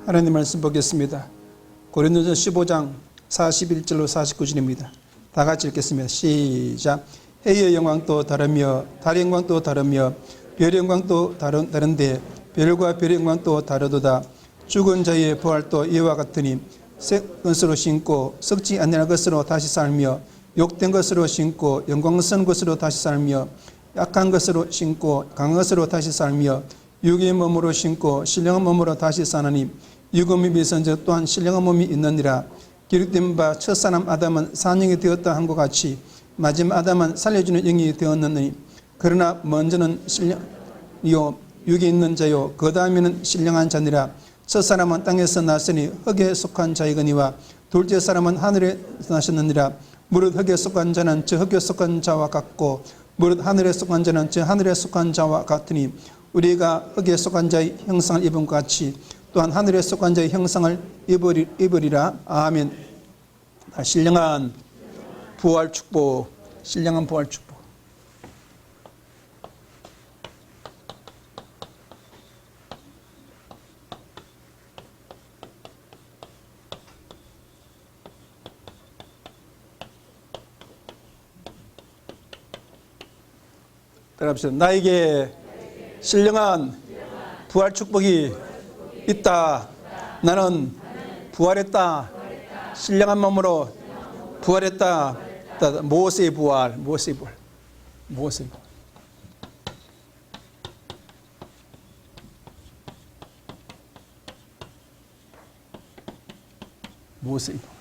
하나님 말씀 보겠습니다. 고린도전서 15장 41절로 49절입니다. 다 같이 읽겠습니다. 시작. 해의 영광도 다르며 달의 영광도 다르며 별의 영광도 다른데 별과 별의 영광도 다르도다. 죽은 자의 부활도 이와 같으니 새 것으로 신고 썩지 아니할 것으로 다시 살며 욕된 것으로 신고 영광스러운 것으로 다시 살며 약한 것으로 신고 강한 것으로 다시 살며 육의 몸으로 신고 신령한 몸으로 다시 사느니 육의 몸이 있은즉 또한 신령한 몸이 있느니라. 기록된 바 첫사람 아담은 산영이 되었다 한 것 같이 마지막 아담은 살려주는 영이 되었느니 그러나 먼저는 신령이요 육에 있는 자요 그 다음에는 신령한 자니라. 첫사람은 땅에서 났으니 흙에 속한 자이거니와 둘째 사람은 하늘에서 나셨느니라. 무릇 흙에 속한 자는 저 흙에 속한 자와 같고 무릇 하늘에 속한 자는 저 하늘에 속한 자와 같으니 우리가 흙에 속한 자의 형상을 입은 것 같이 또한 하늘에 속한 자의 형상을 입으리라. 아멘. 신령한 부활 축복, 신령한 부활 축복. 따라합시다. 나에게 신령한 부활 축복이 있다. 나는 부활했다. 신령한 몸으로 부활했다. 모세의 부활, 모세의 부활, 모세의 부활. 모세의 부활.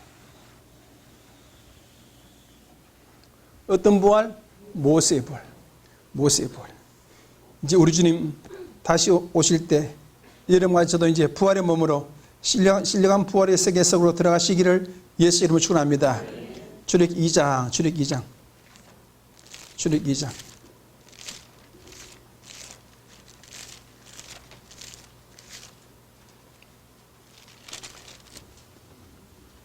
어떤 부활? 모세의 부활. 모세의 부활. 이제 우리 주님 다시 오실 때 여러분과 저도 이제 부활의 몸으로 신령한 부활의 세계 속으로 들어가시기를 예수 이름으로 축원합니다. 출애굽 2장, 출애굽 2장, 출애굽 2장.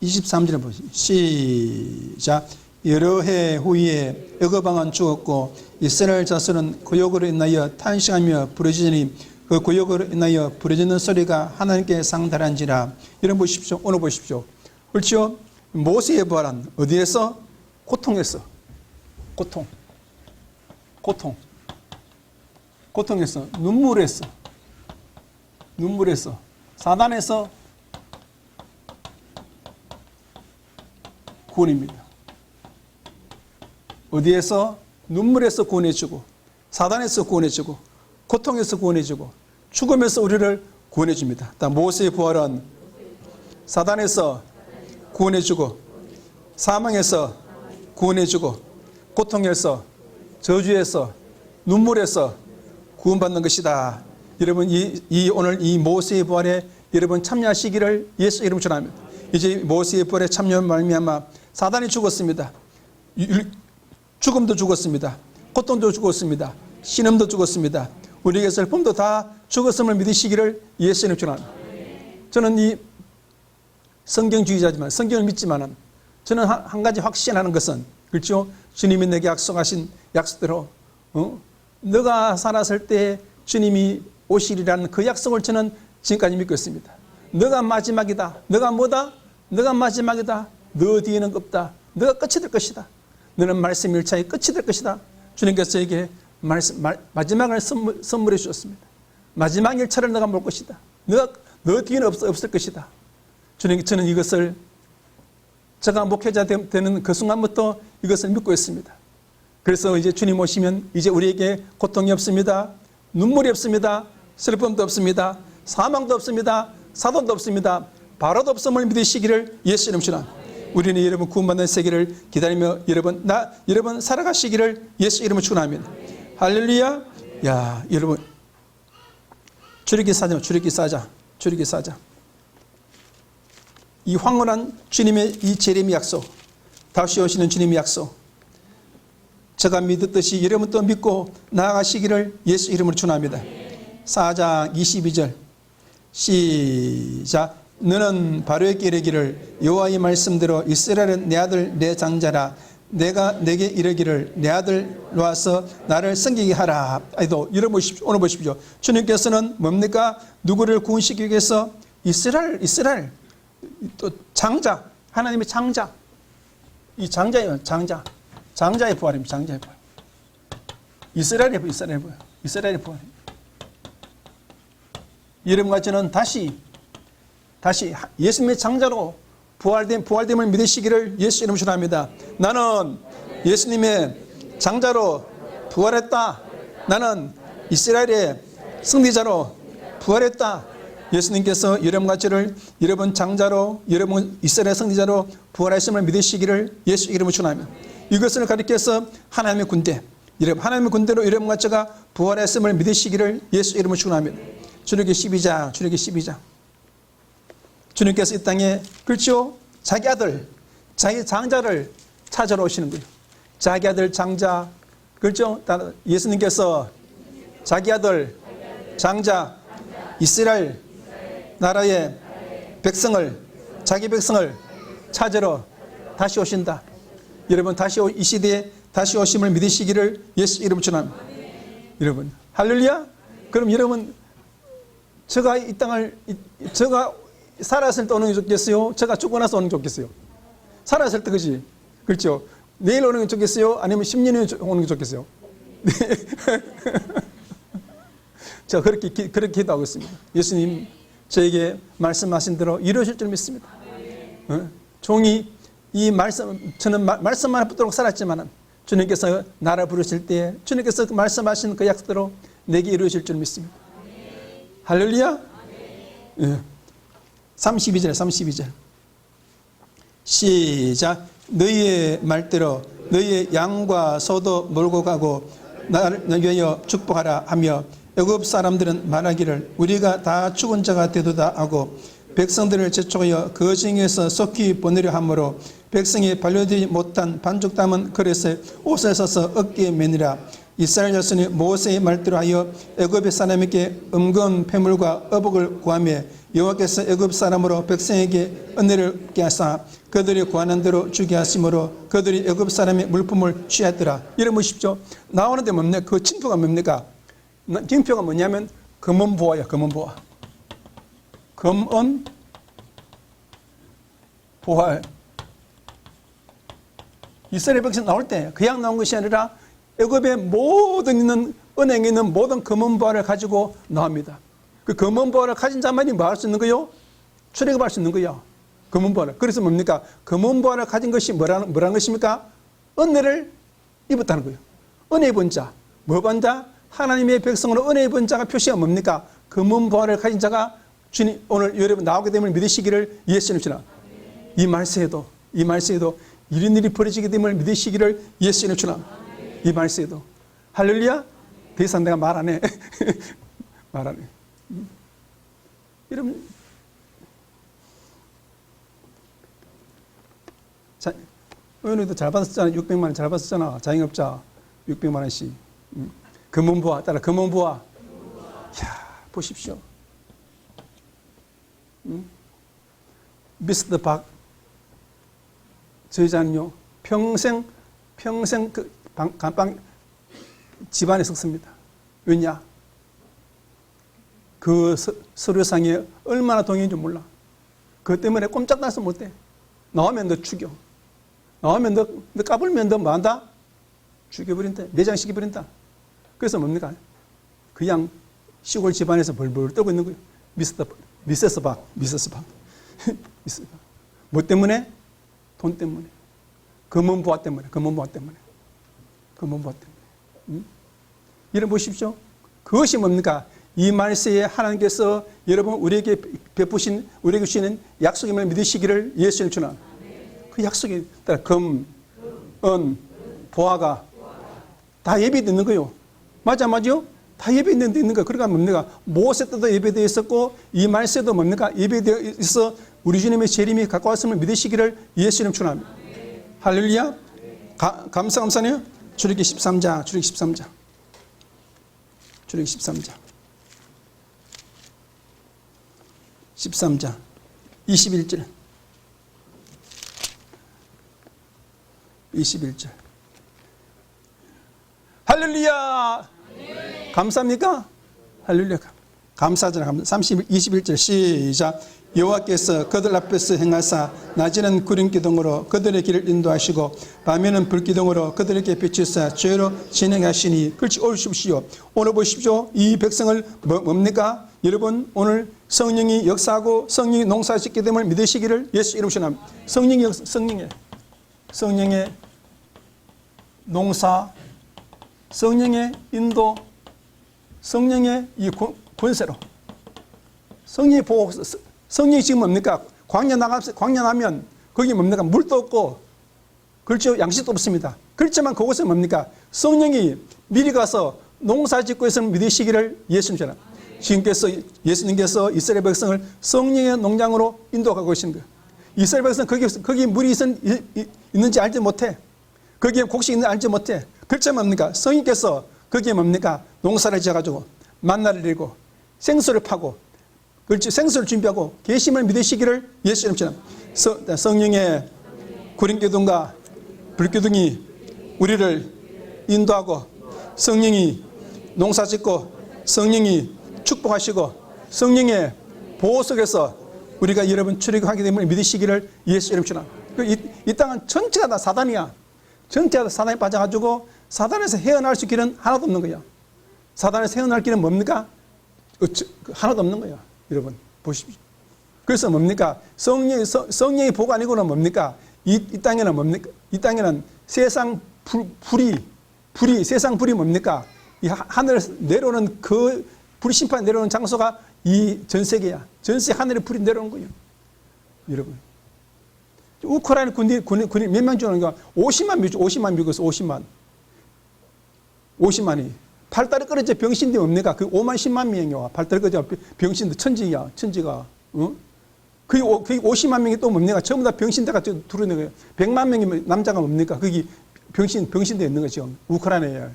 23절에 보시죠. 시작. 여러 해 후에 애굽왕은 죽었고 이스라엘 자손은 고역으로 인하여 탄식하며 부르짖으니 그 고역으로 인하여 부르짖는 소리가 하나님께 상달한지라. 여러분 보십시오. 오늘 보십시오. 그렇죠? 모세의 부활은 어디에서? 고통에서. 고통에서. 눈물에서. 사단에서 구원입니다. 어디에서? 눈물에서 구원해주고 사단에서 구원해주고 고통에서 구원해주고 죽음에서 우리를 구원해줍니다. 모세의 부활은 사단에서 구원해주고 사망에서 구원해주고 고통에서 저주에서 눈물에서 구원받는 것이다. 여러분 오늘 이 모세의 부활에 여러분 참여하시기를 예수 이름으로 축원합니다. 이제 모세의 부활에 참여한 말미암아 사단이 죽었습니다. 죽음도 죽었습니다. 고통도 죽었습니다. 신음도 죽었습니다. 우리에게 슬픔도 다 죽었음을 믿으시기를 예수 이름으로 축원합니다. 저는 이 성경주의자지만 성경을 믿지만은 저는 한 가지 확신하는 것은 그렇죠? 주님이 내게 약속하신 약속대로 너가 살았을 때 주님이 오시리라는 그 약속을 저는 지금까지 믿고 있습니다. 너가 마지막이다. 너가 뭐다? 너가 마지막이다. 너 뒤에는 없다. 너가 끝이 될 것이다. 너는 말씀 1차의 끝이 될 것이다. 주님께서 저에게 마지막을 선물해 주셨습니다. 마지막 1차를 너가 볼 것이다. 너 뒤에는 없을 것이다. 저는 이것을 제가 목회자 되는 그 순간부터 이것을 믿고 있습니다. 그래서 이제 주님 오시면 이제 우리에게 고통이 없습니다. 눈물이 없습니다. 슬픔도 없습니다. 사망도 없습니다. 사돈도 없습니다. 바로도 없음을 믿으시기를 예수 이름으로 축원합니다. 우리는 여러분 구원받는 세계를 기다리며 여러분 살아가시기를 예수 이름으로 축원합니다. 할렐루야. 야, 여러분 출애굽기 4장. 이 황홀한 주님의 이 재림의 약속, 다시 오시는 주님의 약속, 제가 믿었듯이 여러분도 믿고 나아가시기를 예수 이름으로 축원합니다. 4장 22절 시작. 너는 바로에게 이르기를 여호와의 말씀대로 이스라엘은 내 아들 내 장자라. 내가 내게 이르기를 내 아들 놓아서 나를 섬기게 하라. 아이도 여러분 보십시오. 오늘 보십시오. 주님께서는 뭡니까? 누구를 구원시키기 위해서 이스라엘 또 장자, 하나님의 장자, 이 장자예요. 장자의 부활입니다. 장자의 부활. 이스라엘의 부활. 여러분과 저는 다시 예수님의 장자로 부활됨을 믿으시기를 예수 이름으로 축원합니다. 나는 예수님의 장자로 부활했다. 나는 이스라엘의 승리자로 부활했다. 예수님께서 여러분과 저를 여러분 장자로, 여러분 이스라엘 승리자로 부활하심을 믿으시기를 예수 이름으로 축원합니다. 이것을 가리켜서 하나님의 군대, 여러분 하나님의 군대로 여러분과 저가 부활했음을 믿으시기를 예수 이름으로 축원합니다. 출애굽기 12장. 주님께서 이 땅에 그렇죠? 자기 아들, 자기 장자를 찾아러 오시는 거예요. 자기 아들 장자, 그렇죠? 예수님께서 자기 아들 장자 이스라엘 나라의 백성을, 자기 백성을 찾으러 다시 오신다. 여러분 이 시대에 다시 오심을 믿으시기를 예수 이름으로 축원합니다. 여러분 할렐루야. 그럼 여러분 제가 이 땅을 제가 살았을 때 오는 게 좋겠어요? 제가 죽고 나서 오는 게 좋겠어요? 살았을 때 그지? 그렇죠? 내일 오는 게 좋겠어요? 아니면 10년에 오는 게 좋겠어요? 네. 제가 그렇게 기도하고 있습니다. 예수님 저에게 말씀하신 대로 이루어질 줄 믿습니다. 종이 이 말씀, 저는 말씀만 붙도록 살았지만 주님께서 나를 부르실 때 주님께서 말씀하신 그 약속대로 내게 이루어질 줄 믿습니다. 할렐루야. 32절 시작. 너희의 말대로 너희의 양과 소도 몰고 가고 나를 위하여 축복하라 하며 애굽 사람들은 말하기를 우리가 다 죽은 자가 되도다 하고 백성들을 재촉하여 그 중에서 속히 보내려 하므로 백성이 반려되지 못한 반죽 담은 그릇에 옷을 써서 어깨에 매니라. 이스라엘 자손이 모세의 말대로 하여 애굽의 사람에게 은근 패물과 어복을 구하며 여호와께서 애굽 사람으로 백성에게 은혜를 얻게 하사 그들이 구하는 대로 주게 하심으로 그들이 애굽 사람의 물품을 취하더라. 이런 보십시오. 나오는데 뭡니까? 그 징표가 뭡니까? 징표가 뭐냐면 금은보화야. 금은보화. 금은보화. 이스라엘 백성 나올 때 그냥 나온 것이 아니라 애굽의 모든 있는 은행에 있는 모든 금은보화를 가지고 나옵니다. 그 금은보화를 가진 자만이 뭐 할 수 있는 거요? 출애굽할 수 있는 거요. 금은보화를. 그래서 뭡니까? 금은보화를 가진 것이 뭐라는 것입니까? 은혜를 입었다는 거예요. 은혜 입은 자. 뭐 입은 자? 하나님의 백성으로 은혜 입은 자가 표시가 뭡니까? 금은보화를 가진 자가 주님 오늘 여러분 나오게 됨을 믿으시기를 예수님 주나. 이 말세에도 이런 일이 벌어지게 됨을 믿으시기를 예수님 주나. 이 말세에도. 할렐루야. 더 이상 내가 말 안 해. 말 안 해. 여러분 자, 의원님도 잘 받았잖아. 600만 원 잘 받았잖아. 자영업자 600만 원씩. 금은보화 따라 금은보화. 야, 보십시오. 미스터 박 저희자는요 평생 그 감방 집안에 섞습니다. 왜냐? 그 서류상에 얼마나 동의인지 몰라. 그것 때문에 꼼짝달싹 못해. 나오면 너 죽여. 나오면 너 까불면 너 뭐한다? 죽여버린다. 내장시켜버린다. 그래서 뭡니까? 그냥 시골 집안에서 벌벌 떨고 있는 거예요. 미세스 박. 뭐 때문에? 돈 때문에. 금은보화 때문에. 이런 보십시오. 그것이 뭡니까? 이 말세에 하나님께서 여러분 우리에게 베푸신, 우리에게 주시는 약속임을 믿으시기를 예수님 주나. 그 약속이 따라 금, 은, 보화가 다 예배되어 있는 거예요. 맞아요? 다 예배되어 있는 거예요. 그러니까 뭡니까? 모세 때도 예배되어 있었고 이 말세도 뭡니까? 예배되어 있어 우리 주님의 재림이 가까웠음을 믿으시기를 예수님 주나. 할렐루야. 감사네요. 출애굽기 13장. 13장 21절 할렐루야. 감사합니까? 할렐루야. 감사하잖아요. 21절 시작. 여호와께서 그들 앞에서 행하사 낮에는 구름 기둥으로 그들의 길을 인도하시고 밤에는 불 기둥으로 그들에게 비추사 죄로 진행하시니. 그렇지, 오십시오. 오늘 보십시오. 이 백성을 뭡니까? 여러분, 오늘 성령이 역사하고 성령이 농사짓게 됨을 믿으시기를 예수 이름으로 축원합니다. 성령의 농사, 성령의 인도, 성령의 이 권세로, 성령의 보호. 성령이 지금 뭡니까? 광야 나면 거기 뭡니까? 물도 없고, 그렇죠? 양식도 없습니다. 그렇지만 그곳은 뭡니까? 성령이 미리 가서 농사 짓고 있음을 믿으시기를 예수님처럼. 지금께서 예수님께서 이스라엘 백성을 성령의 농장으로 인도하고 계신 거예요. 이스라엘 백성은 거기 물이 있는지 알지 못해. 거기에 곡식이 있는지 알지 못해. 그렇지만 뭡니까? 성령께서 거기에 뭡니까? 농사를 지어가지고 만나를 내리고 생수를 파고, 그렇지, 생수를 준비하고 계심을 믿으시기를 예수님처럼. 성령의 구름기둥과 불기둥이 우리를 인도하고, 성령이 농사짓고, 성령이 축복하시고, 성령의 보호 속에서 우리가 여러분 출애굽하게 됨을 믿으시기를 예수 이름처럼. 이 땅은 전체가 다 사단이야. 전체가 다 사단에 빠져가지고 사단에서 헤어날 수 길은 하나도 없는 거야. 사단에서 헤어날 길은 뭡니까? 하나도 없는 거야. 여러분 보십시오. 그래서 뭡니까? 성령의 보관이고는 뭡니까? 이 땅에는 뭡니까? 이 땅에는 세상 불이 세상 불이 뭡니까? 이 하늘에서 내려오는 그 불 심판 내려오는 장소가 이 전 세계야. 전세 하늘에 불이 내려오는 거예요. 여러분, 우크라이나 군인 몇 명 죽었는가? 50만 미국에서 50만이 팔다리 끊어져 병신들이 뭡니까? 그 5만 10만 명이 와. 팔다리 끊어져 병신들 천지가. 그 50만 명이 또 뭡니까? 전부 다 병신대가 들어오는 거예요. 100만 명이 남자가 뭡니까? 거기 병신대 있는 거죠. 우크라이나에.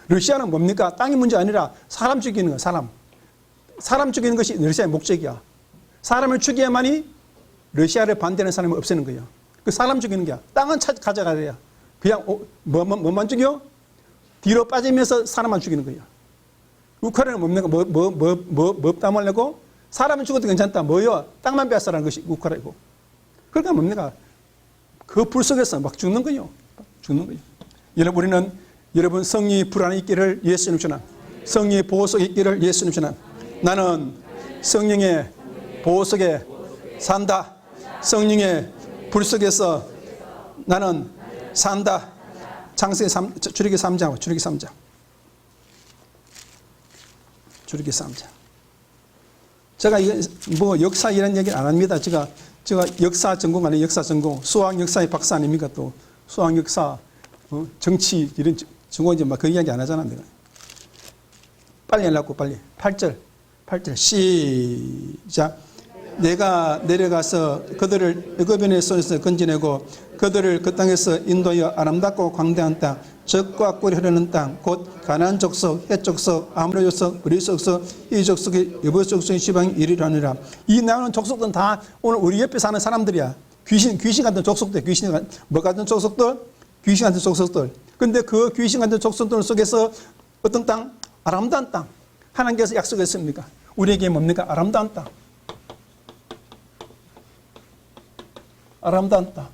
러시아는 뭡니까? 땅이 문제 아니라 사람 죽이는 거예요. 사람 죽이는 것이 러시아의 목적이야. 사람을 죽여야만이 러시아를 반대하는 사람을 없애는 거예요. 그 사람 죽이는 게야. 땅은 가져가야 돼요. 그냥 뭐만 죽여? 뒤로 빠지면서 사람만 죽이는 거예요. 우크라이나는 뭡니까? 뭐 땀을내고 사람은 죽어도 괜찮다. 뭐요? 땅만 빼앗으라는 것이 우크라이나고. 그러니까 뭡니까? 그 불 속에서 막 죽는 거예요. 여러분 성령의 불 안에 있기를 예수님 주나, 성령의 보호 속에 있기를 예수님 주나. 나는 성령의 보호 속에 산다. 성령의 불 속에서 나는 산다. 창세기 3장, 출애굽기 3장. 제가 뭐 역사 이런 얘기는 안 합니다. 제가 역사 전공 아니에요. 역사 전공. 수학 역사의 박사 아닙니까? 또 수학 역사, 정치 이런 전공인지 막 그 이야기 안 하잖아. 내가. 빨리 하려고 빨리. 8절 시작. 내가 내려가서 그들을 애굽인의 손에서 건져내고 그들을 그 땅에서 인도하여 아름답고 광대한 땅, 젖과 꿀이 흐르는 땅, 곧 가나안 족속, 헷 족속, 아모리 족속, 브리 족속, 이 족속이 여부 족속의 지방에 이르려니라. 이 나오는 족속들은 다 오늘 우리 옆에 사는 사람들이야. 귀신 같은 족속들, 뭐 같은 족속들? 귀신 같은 족속들. 근데 그 귀신 같은 족속들 속에서 어떤 땅? 아름다운 땅. 하나님께서 약속했습니까? 우리에게 뭡니까? 아름다운 땅. 아름다운 땅.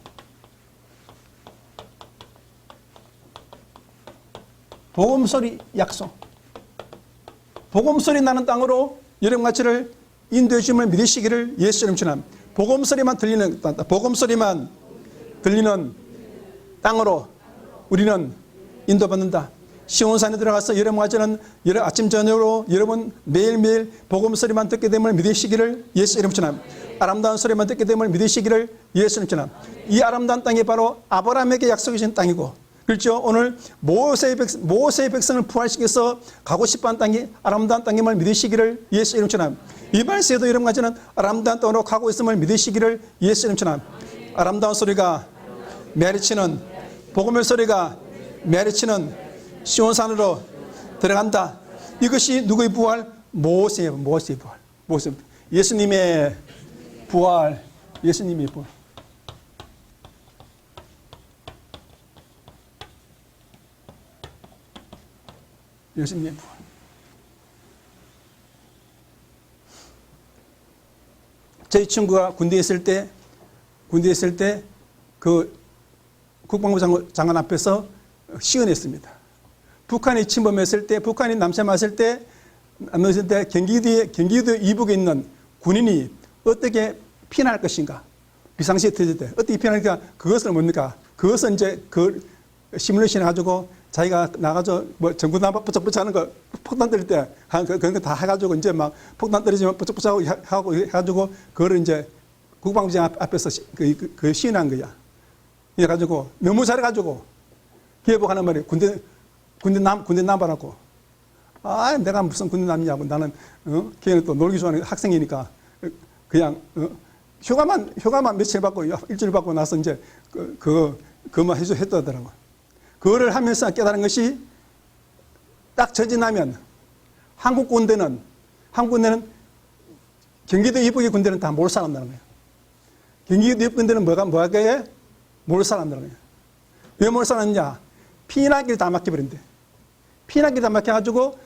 복음소리 약속. 복음소리 나는 땅으로 여러분같이를 인도해 주심을 믿으시기를 예수님 주님. 복음소리만 들리는 땅으로 우리는 인도받는다. 시온산에 들어가서 여러분같이는 아침 저녁으로 여러분 매일매일 복음소리만 듣게 됨을 믿으시기를 예수 이름 주님. 아름다운 소리만 듣게 됨을 믿으시기를 예수 이름 주님. 이 아름다운 땅이 바로 아브라함에게 약속해 주신 땅이고, 그렇죠? 오늘 모세의 백성을 부활시켜서 가고 싶어하는 땅이 아름다운 땅임을 믿으시기를 예수 이름 주님. 이 말세에도 여러분같이는 아름다운 땅으로 가고 있음을 믿으시기를 예수 이름 주님. 아름다운 소리가 메리치는 복음의 소리가 메리치는 시온산으로 들어간다. 이것이 누구의 부활? 모세의 부활. 예수님의 부활. 예수님의 부활. 저희 친구가 군대에 있을 때 그 국방부 장관 앞에서 시연했습니다. 북한이 침범했을 때, 북한이 남침했을 때, 경기도 이북에 있는 군인이 어떻게 피난할 것인가? 비상시에 터질 때 어떻게 피난할까? 그것은 뭡니까? 그것은 이제 그 시뮬레이션 해가지고 자기가 나가서 뭐 전구단 부쩍부쩍 하는 거 폭탄 떨릴 때 그런 거 다 해가지고 이제 막 폭탄 떨어지면 부쩍부쩍 하고 해가지고 그거를 이제 국방부장 앞에서 그 시연한 거야. 그래가지고 너무 잘해가지고 기회복하는 말이 군대 남발하고 내가 무슨 군대 남이냐고 나는 걔는 또 놀기 좋아하는 학생이니까 그냥 휴가만 며칠 받고 일주일 받고 나서 이제 그만 했더라고. 그거를 하면서 깨달은 것이 딱 전진하면 한국 군대는 경기도 이북의 군대는 다 못 살아난다는 거예요. 경기도 이북 군대는 뭐하게 못 살아난다는 거예요. 왜 못 살아났냐? 피난길을 다 막혀버린대. 피난길 다 막혀가지고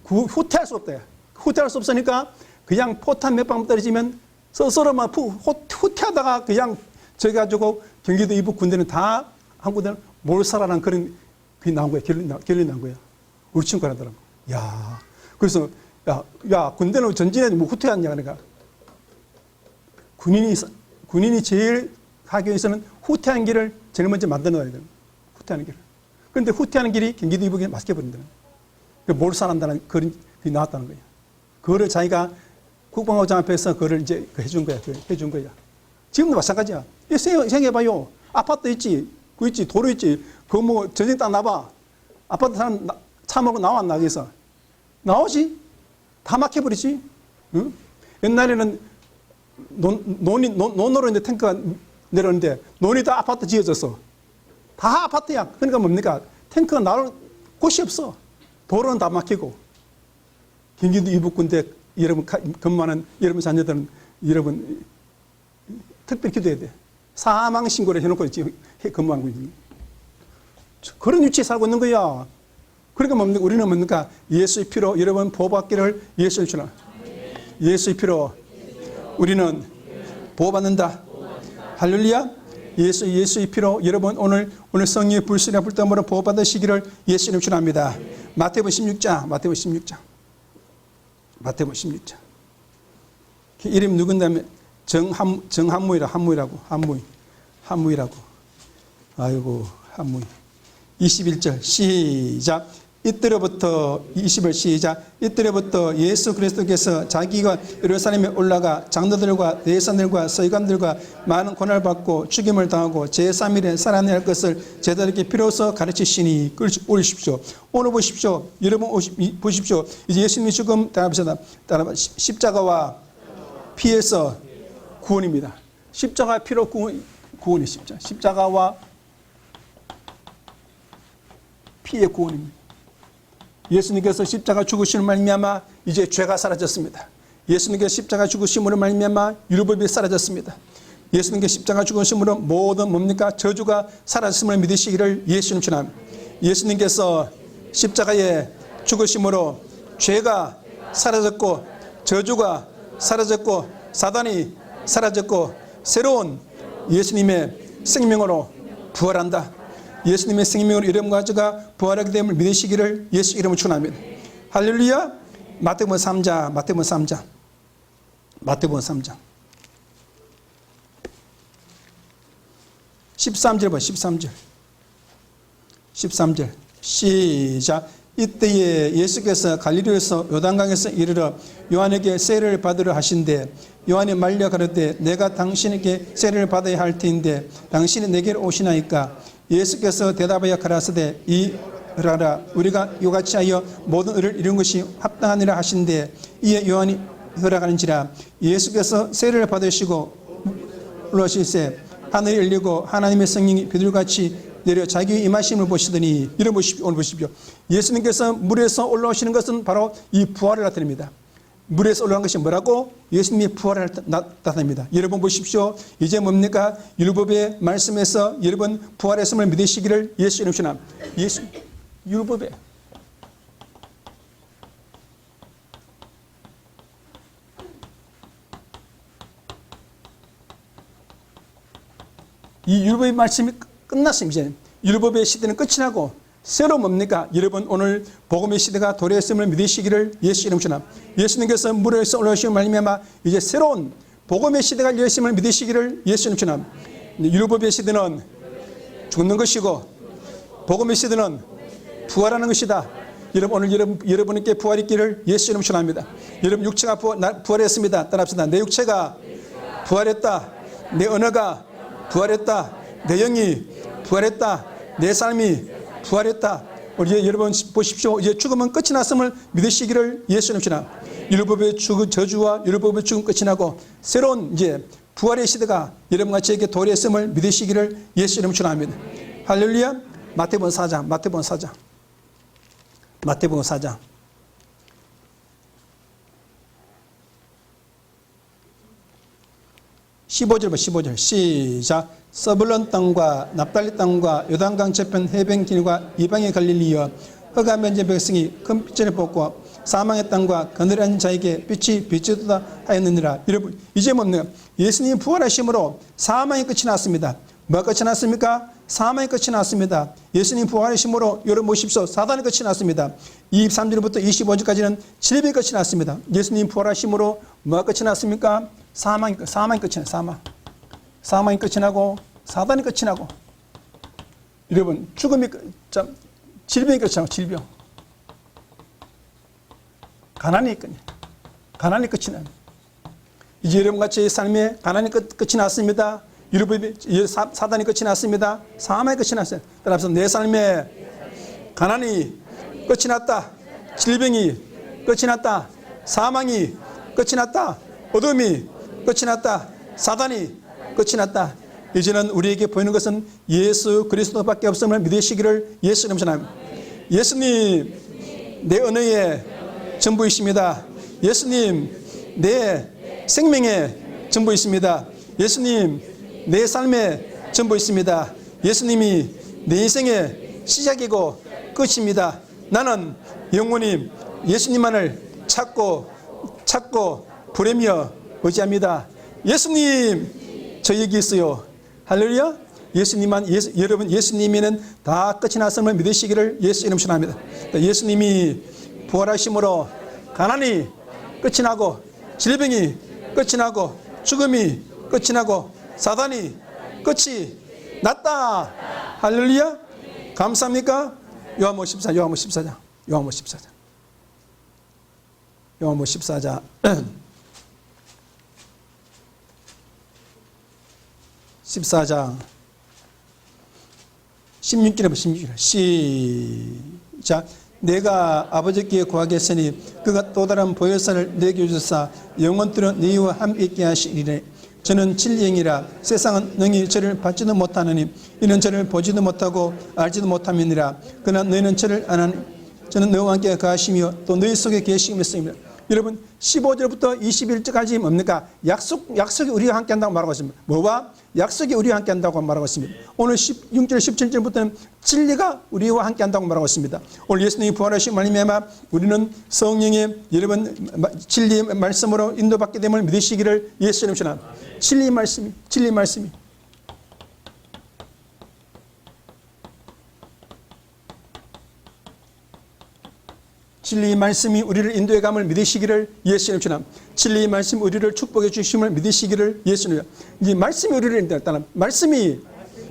후퇴할 수 없대. 후퇴할 수 없으니까 그냥 포탄 몇 방 떨어지면 서로 막 후퇴하다가 그냥 저기 가지고 경기도 이북 군대는 다 한국 군대는 못 살아난 그런 그게 나온 거야. 결론이 나온 거야. 우리 친구가 하더라고. 야, 그래서 야 군대는 전진에 뭐 후퇴하냐 그러니까 군인이 제일 하기 위해서는 후퇴하는 길을 제일 먼저 만들어 놔야 돼요. 후퇴하는 길을. 그런데 후퇴하는 길이 경기도 이북에 막혀 버린다는 거예요. 못 살아난다는 그런 게 나왔다는 거예요. 그거를 자기가 국방부장 앞에서 그거를 이제 해준 거야. 해준 거야. 지금도 마찬가지야. 생각해봐요. 아파트 있지, 그 있지, 도로 있지. 그거 뭐 전쟁 딱 나봐. 아파트 사람 차 몰고 나와 안 나겠어? 나오지? 다 막혀버리지? 응? 옛날에는 논으로 이제 탱크가 내렸는데 논이 다 아파트 지어졌어. 다 아파트야. 그러니까 뭡니까? 탱크가 나올 곳이 없어. 도로는 다 막히고. 경기도 이북군대 여러분 근무하는 여러분 자녀들은 여러분 특별히 기도해야 돼. 사망 신고를 해놓고 지금 근무하고 있는 그런 위치에 살고 있는 거야. 그러니까 뭡니까? 우리는 뭡니까? 예수의 피로 여러분 보호받기를 예수의 주나. 예수의 피로 우리는 보호받는다. 할렐루야. 예수의 피로 여러분 오늘 성령의 불씨나 불땀으로 보호받으시기를 예수님 축원합니다. 마태복음 16장. 이름 누군다면 한무이라고. 아이고 한무이. 21절 시작. 이때로부터 20을 시작. 이때로부터 예수 그리스도께서 자기가 예루살렘에 올라가 장로들과 대사들과 서기관들과 많은 고난을 받고 죽임을 당하고 제3일에 살아날 것을 제자들에게 비로소 가르치시니. 오십시오. 오늘 보십시오. 여러분 보십시오. 이제 예수님이 죽음 따라합시다. 십자가와 피에서 구원입니다. 십자가 피로 구원이 십자가와 피의 구원입니다. 예수님께서 십자가 죽으심으로 말미암아 이제 죄가 사라졌습니다. 예수님께서 십자가 죽으심으로 말미암아 율법이 사라졌습니다. 예수님께서 십자가 죽으심으로 모든 뭡니까? 저주가 사라졌음을 믿으시기를 예수님 축원합니다. 예수님께서 십자가에 죽으심으로 죄가 사라졌고 저주가 사라졌고 사단이 사라졌고 새로운 예수님의 생명으로 부활한다. 예수님의 생명으로 이름 가져가 부활하게 됨을 믿으시기를 예수 이름으로 축원합니다. 할렐루야. 마태복음 3장. 13절 봐. 13절 시작. 이때에 예수께서 갈릴리에서 요단강에서 이르러 요한에게 세례를 받으려 하신대 요한이 말려 가로되 내가 당신에게 세례를 받아야 할 터인데 당신이 내게로 오시나이까. 예수께서 대답하여 가라사대 이르라 우리가 이같이 하여 모든 의를 이룬 것이 합당하니라 하신대 이에 요한이 허락하는지라. 예수께서 세례를 받으시고 올라오실세 하늘이 열리고 하나님의 성령이 비둘같이 내려 자기 임하심을 보시더니 이런 오늘 보십시오. 예수님께서 물에서 올라오시는 것은 바로 이 부활을 나타냅니다. 물에서 올라간 것이 뭐라고? 예수님이 부활을 나타냅니다. 여러분 보십시오. 이제 뭡니까? 율법의 말씀에서 여러분 부활했음을 믿으시기를 예수 이름 축원합니다. 예수 율법에 이 율법의 말씀이 끝났습니다. 이제 율법의 시대는 끝이 나고 새로 뭡니까? 여러분 오늘 복음의 시대가 도래했음을 믿으시기를 예수 이름으로 축원합니다. 예수님께서 물에서 올라오시고 말미암아 이제 새로운 복음의 시대가 열렸음을 믿으시기를 예수 이름으로 축원합니다. 율법의 시대는 죽는 것이고 복음의 시대는 부활하는 것이다. 여러분 오늘 여러분께 부활이 있기를 예수 이름으로 축원합니다. 여러분 육체가 부활했습니다. 따라합시다. 내 육체가 부활했다. 내 언어가 부활했다. 내 영이 부활했다. 내 삶이 부활했다. 우리 여러분 보십시오. 이제 죽음은 끝이 났음을 믿으시기를 예수 이름으로 축원합니다. 율법의 저주와 율법의 죽음 끝이 나고 새로운 이제 부활의 시대가 여러분과 저에게 도래했음을 믿으시기를 예수 이름으로 축원합니다. 할렐루야. 마태복음 4장. 마태복음 4장. 15절 15절 시작. 서불론 땅과 납달리 땅과 요단강 저편 해변 길과 이방의 갈릴리여 허가 면제 백성이 큰 빚을 벗고 사망의 땅과 그늘에 자에게 빛이 비추다 하였느니라. 여러분 이제 뭡니까? 예수님이 부활하심으로 사망의 끝이 났습니다. 뭐가 끝이 났습니까? 사망의 끝이 났습니다. 예수님 부활하심으로 여러분 보십시오. 사단의 끝이 났습니다. 23절부터 25절까지는 질병의 끝이 났습니다. 예수님 부활하심으로 뭐가 끝이 났습니까? 사망의 끝이 나. 사망이 끝이 나고 사단이 끝이 나고 여러분 질병이 끝이 나고 질병 가난이 끝이 나. 이제 여러분같이 삶에 가난이 끝이 났습니다. 여러분 사단이 끝이 났습니다. 사망이 끝이 났어요. 따라서 내 삶에 가난이 끝이 났다. 질병이 끝이 났다. 사망이 끝이 났다. 어둠이 끝이 났다. 사단이 끝이 났다. 이제는 우리에게 보이는 것은 예수 그리스도밖에 없음을 믿으시기를 예수 이름으로 축원합니다. 예수님 내 언어의 전부이십니다. 예수님 내 생명의 전부이십니다. 예수님 내 삶의 전부이십니다. 예수님이 내 인생의 시작이고 끝입니다. 나는 영원히 예수님만을 찾고 부르며 의지합니다. 예수님 저에게 있어요. 할렐루야. 여러분 예수님이면 다 끝이 났음을 믿으시기를 예수 이름으로 축원합니다. 예수님이 부활하심으로 가난이 끝이 나고 질병이 끝이 나고 죽음이 끝이 나고 사단이 끝이 났다. 할렐루야. 감사합니까? 요한복음 14장. 14장 16절에 시작. 내가 아버지께 구하겠으니 그가 또 다른 보혜사를 내게 주사 영원토록 너희와 함께 있게 하시리니 저는 진리이라. 세상은 능히 저를 받지도 못하느니 이는 저를 보지도 못하고 알지도 못함이니라. 그러나 너희는 저를 아나니 저는 너희와 함께 가시며 또 너희 속에 계시겠습니다. 여러분 15절부터 21절까지 뭡니까? 약속이 우리와 함께 한다고 말하고 있습니다. 뭐와? 약속이 우리와 함께 한다고 말하고 있습니다. 오늘 16절 17절부터는 진리가 우리와 함께 한다고 말하고 있습니다. 오늘 예수님이 부활하신 말미암아 우리는 성령의 여러분 진리의 말씀으로 인도받게 됨을 믿으시기를 예수 이름으로 축원합니다. 진리의 말씀이 진리의 말씀이 우리를 인도해 감을 믿으시기를 예수 이름으로 축원합니다. 진리의 말씀이 우리를 축복해 주심을 믿으시기를 예수 이름으로. 이 말씀이 우리를 인도했다는 말씀이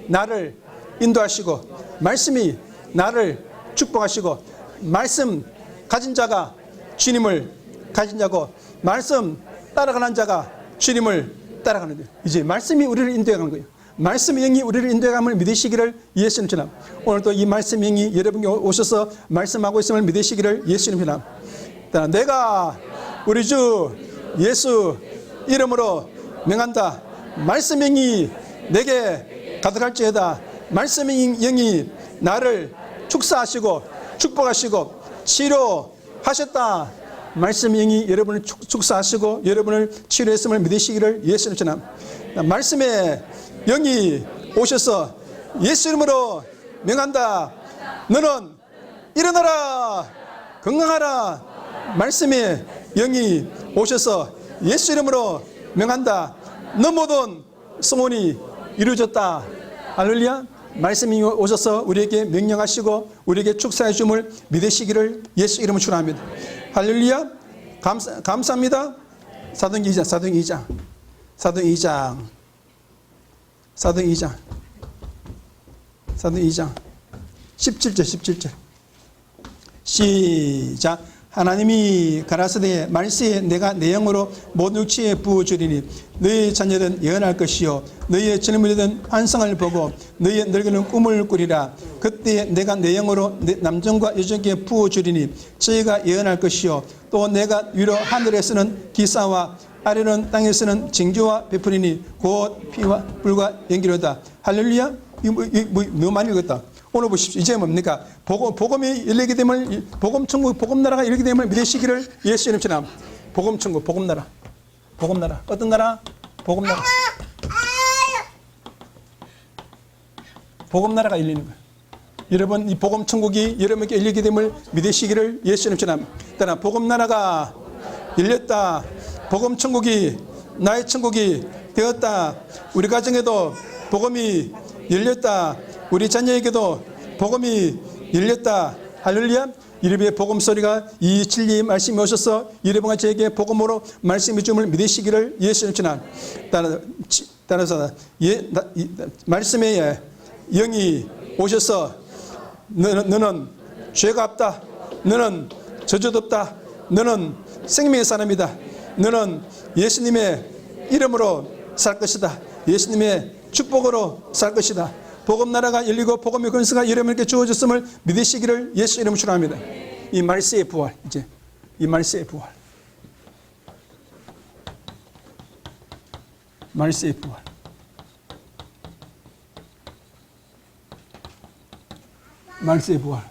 나를 인도하시고 말씀이 나를 축복하시고 말씀 가진 자가 주님을 가진 자고 말씀 따라가는 자가 주님을 따라가는 거예요. 이제 말씀이 우리를 인도해 가는 거예요. 말씀의 영이 우리를 인도감을 믿으시기를 예수 이름으로 축원합니다. 오늘도 이 말씀의 영이 여러분께 오셔서 말씀하고 있음을 믿으시기를 예수 이름으로 축원합니다. 내가 우리 주 예수 이름으로 명한다. 말씀의 영이 내게 가득할지어다. 말씀의 영이 나를 축사하시고 축복하시고 치료하셨다. 말씀의 영이 여러분을 축사하시고 여러분을 치료했음을 믿으시기를 예수 이름으로 축원합니다. 말씀의 영이 오셔서 예수 이름으로 명한다. 너는 일어나라. 건강하라. 말씀의 영이 오셔서 예수 이름으로 명한다. 너 모든 소원이 이루어졌다. 할렐루야. 말씀이 오셔서 우리에게 명령하시고 우리에게 축사해 줌을 믿으시기를 예수 이름으로 축원합니다. 할렐루야. 감사합니다. 사도행전 17절 시작. 하나님이 가라사대 말세에 내가 내 영으로 모든 육체에 부어주리니 너희 자녀는 예언할 것이요 너희의 젊은이들은 환상을 보고 너희의 늙은이는 꿈을 꾸리라. 그때 내가 내 영으로 남정과 여정에게 부어주리니 저희가 예언할 것이요 또 내가 위로 하늘에서는 기사와 아래는 땅에서는 징조와 베푸리니 곧 피와 불과 연기로다. 할렐루야. 너무 많이 읽었다. 오늘 보십시오. 이제 뭡니까? 복음이 열리게 되면 복음 천국, 복음 나라가 열리게 되면 믿으시기를 예수 이름처럼 복음 천국, 복음 나라. 어떤 나라? 복음 나라. 복음 나라가 열리는 거예요. 여러분 이 복음 천국이 여러분에게 열리게 되면 믿으시기를 예수 이름처럼. 따라 복음 나라가 열렸다. 복음 천국이 나의 천국이 되었다. 우리 가정에도 복음이 열렸다. 우리 자녀에게도 복음이 열렸다. 할렐루야. 이르비의 복음 소리가 이 진리의 말씀이 오셔서 여러분과 저에게 복음으로 말씀이 줌을 믿으시기를 예수님 주나. 따라서 말씀의 영이 오셔서 너는 죄가 없다. 너는 저주도 없다. 너는 생명의 사람이다. 너는 예수님의 이름으로 살 것이다. 예수님의 축복으로 살 것이다. 복음 나라가 열리고 복음의 권세가 여러분에게 주어졌음을 믿으시기를 예수 이름으로 축원합니다. 이 말세의 부활, 이제 이 말세의 부활, 말세의 부활. 말세의 부활.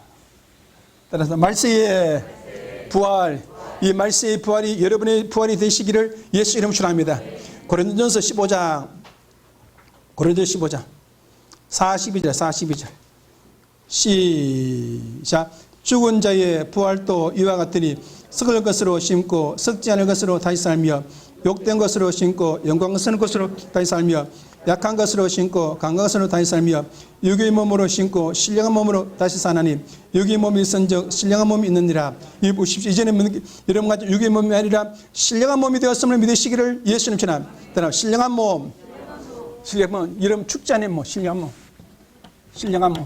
따라서 말세의 부활, 이 말세의 부활이 여러분의 부활이 되시기를 예수 이름으로 축원합니다. 고린도전서 15장 42절 시작. 죽은 자의 부활도 이와 같으니 썩을 것으로 심고 썩지 않을 것으로 다시 살며 욕된 것으로 심고 영광스러운 것으로 다시 살며 약한 것으로 심고 강한 것으로 다시 살며 육의 몸으로 심고 신령한 몸으로 다시 사나니 육의 몸이 있은즉 신령한 몸이 있느니라. 이 보십시오. 이제는 여러분같이 육의 몸이 아니라 신령한 몸이 되었음을 믿으시기를 예수님 전함. 신령한 몸, 여러분 축자네 뭐 신령한 몸, 신령한 몸.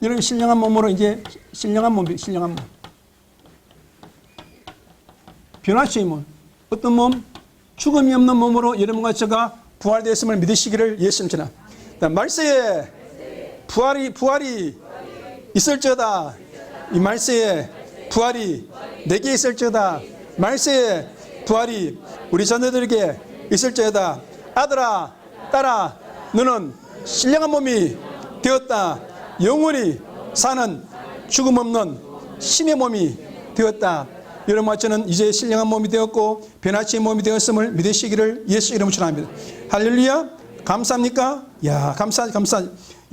여러분 신령한 몸으로 이제 신령한 몸. 변화시의 몸. 어떤 몸? 죽음이 없는 몸으로 여러분과 제가 부활되었음을 믿으시기를 예수님 전함. 말세에 부활이 있을지어다. 이 말세에 부활이 내게 있을지어다. 말세에 부활이 우리 자녀들에게 있을지어다. 아들아, 딸아, 너는 신령한 몸이 되었다. 영원히 사는 죽음 없는 신의 몸이 되었다. 여러분과 저는 이제 신령한 몸이 되었고 변화치의 몸이 되었음을 믿으시기를 예수 이름으로 축원합니다. 할렐루야. 감사합니까? 야, 감사.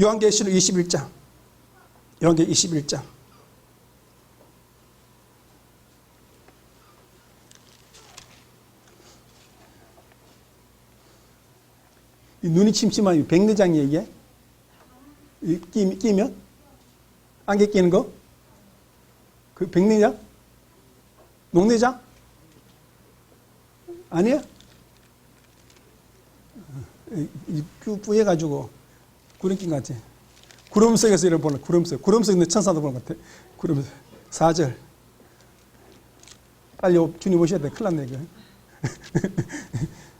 요한계시록 21장. 이 눈이 침침한 백내장 얘기해? 끼면? 안개 끼는 거? 그 백내장? 녹내장? 아니야? 뿌해가지고 구름 낀 것 같아. 구름 속에서 이런 보는 구름 속에 있는 천사도 보는 것 같아. 구름 4절. 빨리 주님 오셔야 돼. 큰일 났네, 이거.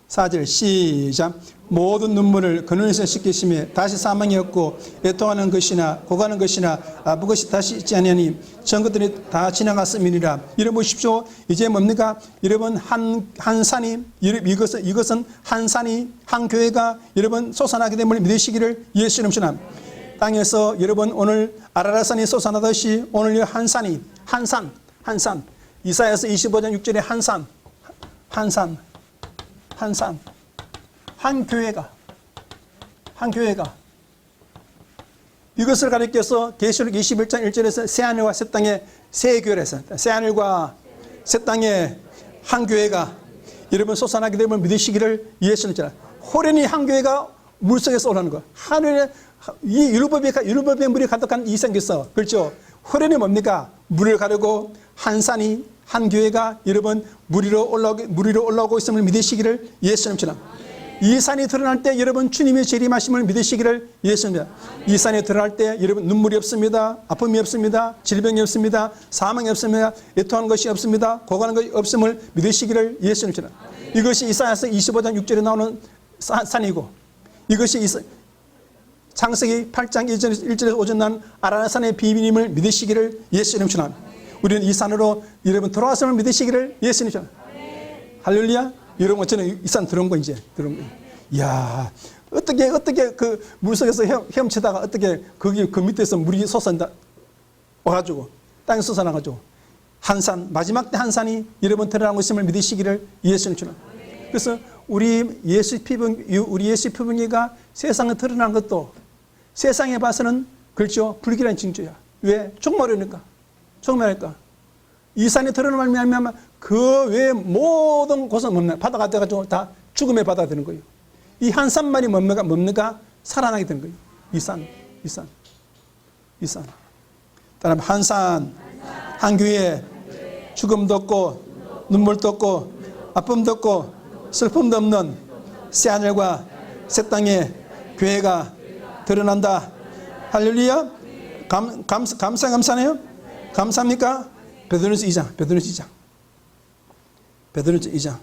4절 시작. 모든 눈물을 그늘에서 씻기심에 다시 사망이 없고 애통하는 것이나 고가는 것이나 아픈 것이 다시 있지 아니하니 전 것들이 다 지나갔음이니라. 여러분 보십시오. 이제 뭡니까? 여러분 한 산이 이것은 한 산이 한 교회가 여러분 솟아나게 됨을 믿으시기를 예수 이름으로 축원합니다. 땅에서 여러분 오늘 아라라산이 솟아나듯이 오늘 한 산 이사야서 25장 6절에 한 교회가 이것을 가리켜서 계시록 21장 1절에서 새하늘과 새 땅의 새 교회에서 새하늘과 새 땅의 한 교회가 여러분 솟아나게 되면 믿으시기를 예수님. 호련히 한 교회가 물속에서 오라는 거. 하늘에 이 율법의 물이 가득한 이 생겼어. 그렇죠? 호련이 뭡니까? 물을 가르고 한 산이 한 교회가 여러분 물 위로 올라오고 있음을 믿으시기를 예수님처럼. 이 산이 드러날 때 여러분 주님의 재림하심을 믿으시기를 예수입니다. 이 산이 드러날 때 여러분 눈물이 없습니다. 아픔이 없습니다. 질병이 없습니다. 사망이 없습니다. 애통하는 것이 없습니다. 고가는 것이 없음을 믿으시기를 예수님처럼. 이것이 이사야서 25장 6절에 나오는 산이고, 이것이 창세기 8장 1절에서 5절 난 아라산의 비밀임을 믿으시기를 예수님처럼. 우리는 이 산으로 여러분 돌아왔음을 믿으시기를 예수님처럼. 할렐루야. 여러분, 저는 이 산 들어온 거 이제 들어온 거. 이야, 어떻게 그 물속에서 헤엄치다가 어떻게 거기 그 밑에서 물이 솟아난다 와가지고 땅에 솟아나가지고 한 산, 마지막 때 한 산이 여러분 드러나고 있음을 믿으시기를 예수님처럼. 그래서 우리 예수 피부니가 세상에 드러난 것도 세상에 봐서는 그렇죠, 불길한 징조야. 왜? 종말이니까. 이 산이 드러나면 말미암아 그 외의 모든 곳은 뭡니까? 바다가 돼가지고 다 죽음의 바다가 되는 거예요. 이 한 산만이 뭡니까? 살아나게 되는 거예요. 이 산. 따라서 한 산, 한 교회, 죽음도 없고 눈물도 없고 아픔도 없고 슬픔도 없는 새 하늘과 새 땅에 교회가 드러난다. 할렐루야. 감사네요. 감사합니까? 베드로전서 2장.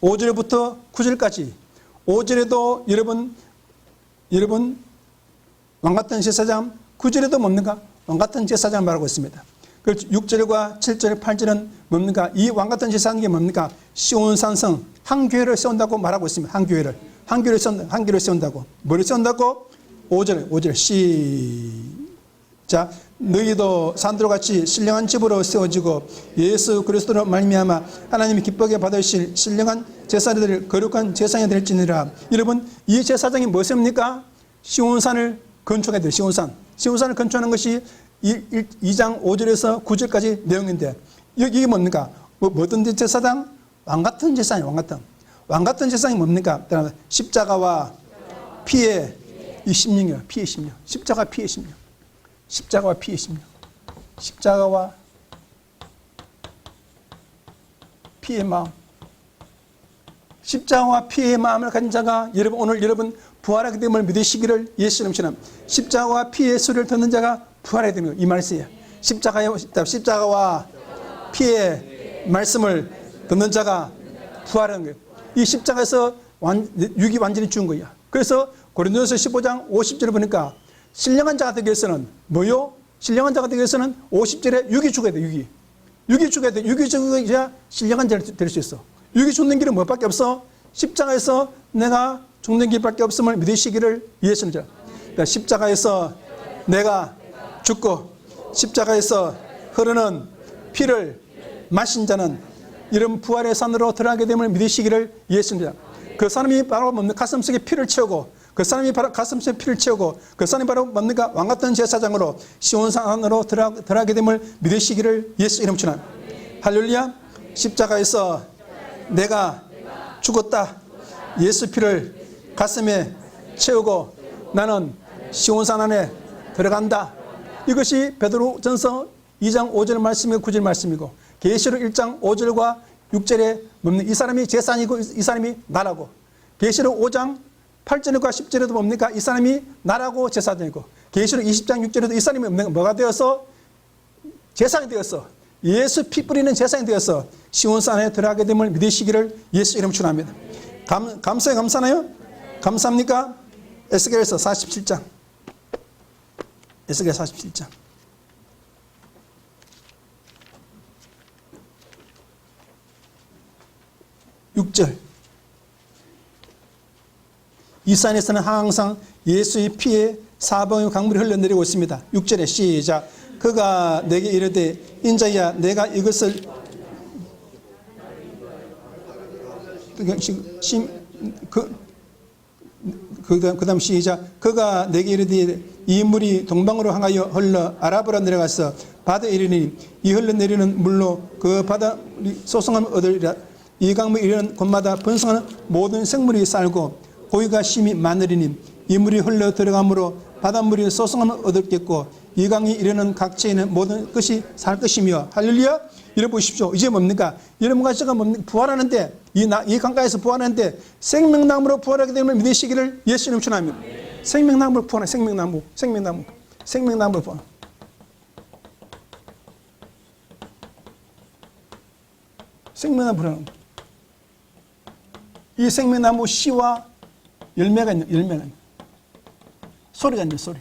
5절부터 9절까지. 5절에도 여러분 왕같은 제사장, 9절에도 뭡니까? 왕같은 제사장 말하고 있습니다. 6절과 7절, 8절은 뭡니까? 이 왕같은 제사장이 뭡니까? 시온산성 한 교회를 세운다고 말하고 있습니다. 한 교회를 세운다고. 뭐를 세운다고? 5절 시작. 너희도 산들과 같이 신령한 집으로 세워지고 예수 그리스도로 말미암아 하나님이 기쁘게 받으실 신령한 제사장들 거룩한 제사장이 될지니라. 여러분, 이 제사장이 무엇입니까? 시온산을 건축해야 돼요. 시온산을 건축하는 것이 2장 5절에서 9절까지 내용인데, 이게 뭡니까? 뭐든 제사장? 왕같은 제사장이에요. 왕같은 제사장이 뭡니까? 십자가와 피의 이 심령이에요. 피의 심령. 십자가와 피의 심령. 십자가와 피의 마음. 십자가와 피의 마음을 가진 자가 오늘 여러분 부활하게 됨을 믿으시기를 예수님처럼. 십자가와 피의 소리를 듣는 자가 부활하게 되는 이 말씀이에요. 십자가와 피의 말씀을 듣는 자가 부활하는 거예요. 이 십자가에서 육이 완전히 죽은 거야. 그래서 고린도전서 15장 50절을 보니까 신령한 자가 되기 위해서는 뭐요? 신령한 자가 되기 위해서는 50절에 육이 죽어야 돼. 육이 죽어야 돼. 육이 죽어야 신령한 자가 될 수 있어. 육이 죽는 길은 뭐밖에 없어? 십자가에서 내가 죽는 길밖에 없음을 믿으시기를 예수님처럼. 그러니까 십자가에서 내가 죽고 십자가에서 흐르는 피를 마신 자는 이런 부활의 산으로 들어가게 됨을 믿으시기를 예수님처럼. 그 사람이 바로 가슴속에 피를 채우고, 그 사람이 바로 가슴속에 피를 채우고, 그 사람이 바로 뭡니까? 왕같은 제사장으로 시온산으로 들어가게 됨을 믿으시기를 예수 이름처럼. 할렐루야. 십자가에서 내가 죽었다. 예수 피를 가슴에 채우고 나는 시온산 안에 들어간다. 이것이 베드로전서 2장 5절 말씀이고 9절 말씀이고, 계시록 1장 5절과 6절에 뭡니까? 이 사람이 제사장이고 이 사람이 나라고. 계시록 5장 8절과 10절에도 뭡니까? 이 사람이 나라고 제사장이고, 계시록 20장 6절에도 이 사람이 뭐가 되어서 제사장이 되었어. 예수 피 뿌리는 제사장이 되어서 시온산에 들어가게 됨을 믿으시기를 예수 이름 축원합니다. 감사나요? 감사합니까? 에스겔서 47장. 6절. 이 산에서는 항상 예수의 피에 사방의 강물이 흘러내리고 있습니다. 6절에 시작. 그가 내게 이르되 인자야 내가 이것을 그 다음 시작. 그가 내게 이르되 이 물이 동방으로 향하여 흘러 아라바로 내려가서 바다에 이르니 이 흘러내리는 물로 그 바다 소성함을 얻으리라. 이 강물에 이르는 곳마다 번성하는 모든 생물이 살고 고기가 심히 많으리니 이 물이 흘러 들어가므로 바닷물이 소성함을 얻었겠고 이 강이 이르는 각처에 있는 모든 것이 살 것이며. 할렐루야. 이래 보십시오. 이제 뭡니까? 여러분과 제가 뭡니까? 부활하는데 이 강가에서 부활하는데 생명나무로 부활하게 되면 믿으시기를 예수님 축원합니다. 생명나무로 부활하. 생명나무로 부활. 생명나무 부활. 이 생명나무 씨와 열매가 있는 소리가 있는 소리.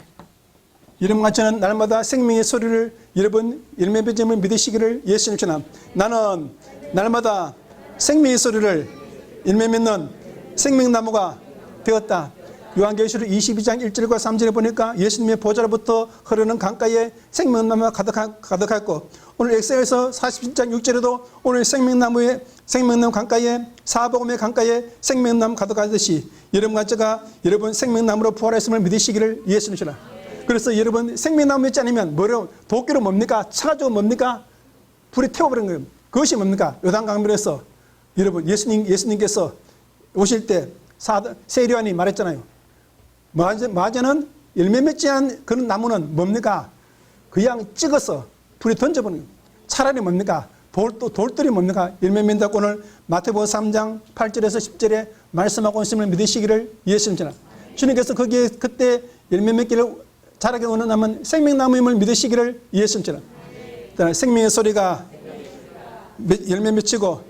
여러분과 저는 날마다 생명의 소리를 여러분 열매 맺음을 믿으시기를 예수님 축원합니다. 나는 날마다 생명의 소리를 열매 맺는 생명나무가 되었다. 요한계시록 22장 1절과 3절에 보니까 예수님의 보좌로부터 흐르는 강가에 생명나무가 가득했고 오늘 엑셀에서 47장 6절에도 오늘 생명나무 강가에 사복음의 강가에 생명나무 가득하듯이 여러분과 제가 여러분 생명나무로 부활했음을 믿으시기를 예수님 축원합니다. 그래서 여러분 생명나무 맺지 않으면 뭐로 도끼로 뭡니까? 차가지고 뭡니까? 불에 태워버린 거예요. 그것이 뭡니까? 요단강물에서 여러분 예수님께서 오실 때 세례요한이 말했잖아요. 마저는 열매 맺지 않은 그런 나무는 뭡니까? 그냥 찍어서 불에 던져버리는 거예요. 차라리 뭡니까? 돌들이 뭡니까? 열매 맺는다고 오늘 마태복음 3장 8절에서 10절에 말씀하고 있음을 믿으시기를 예수님 축원합니다. 주님께서 거기에 그때 열매 맺기를 자라게 원하면 생명나무임을 믿으시기를 예수님 축원합니다. 생명의 소리가 열매 맺히고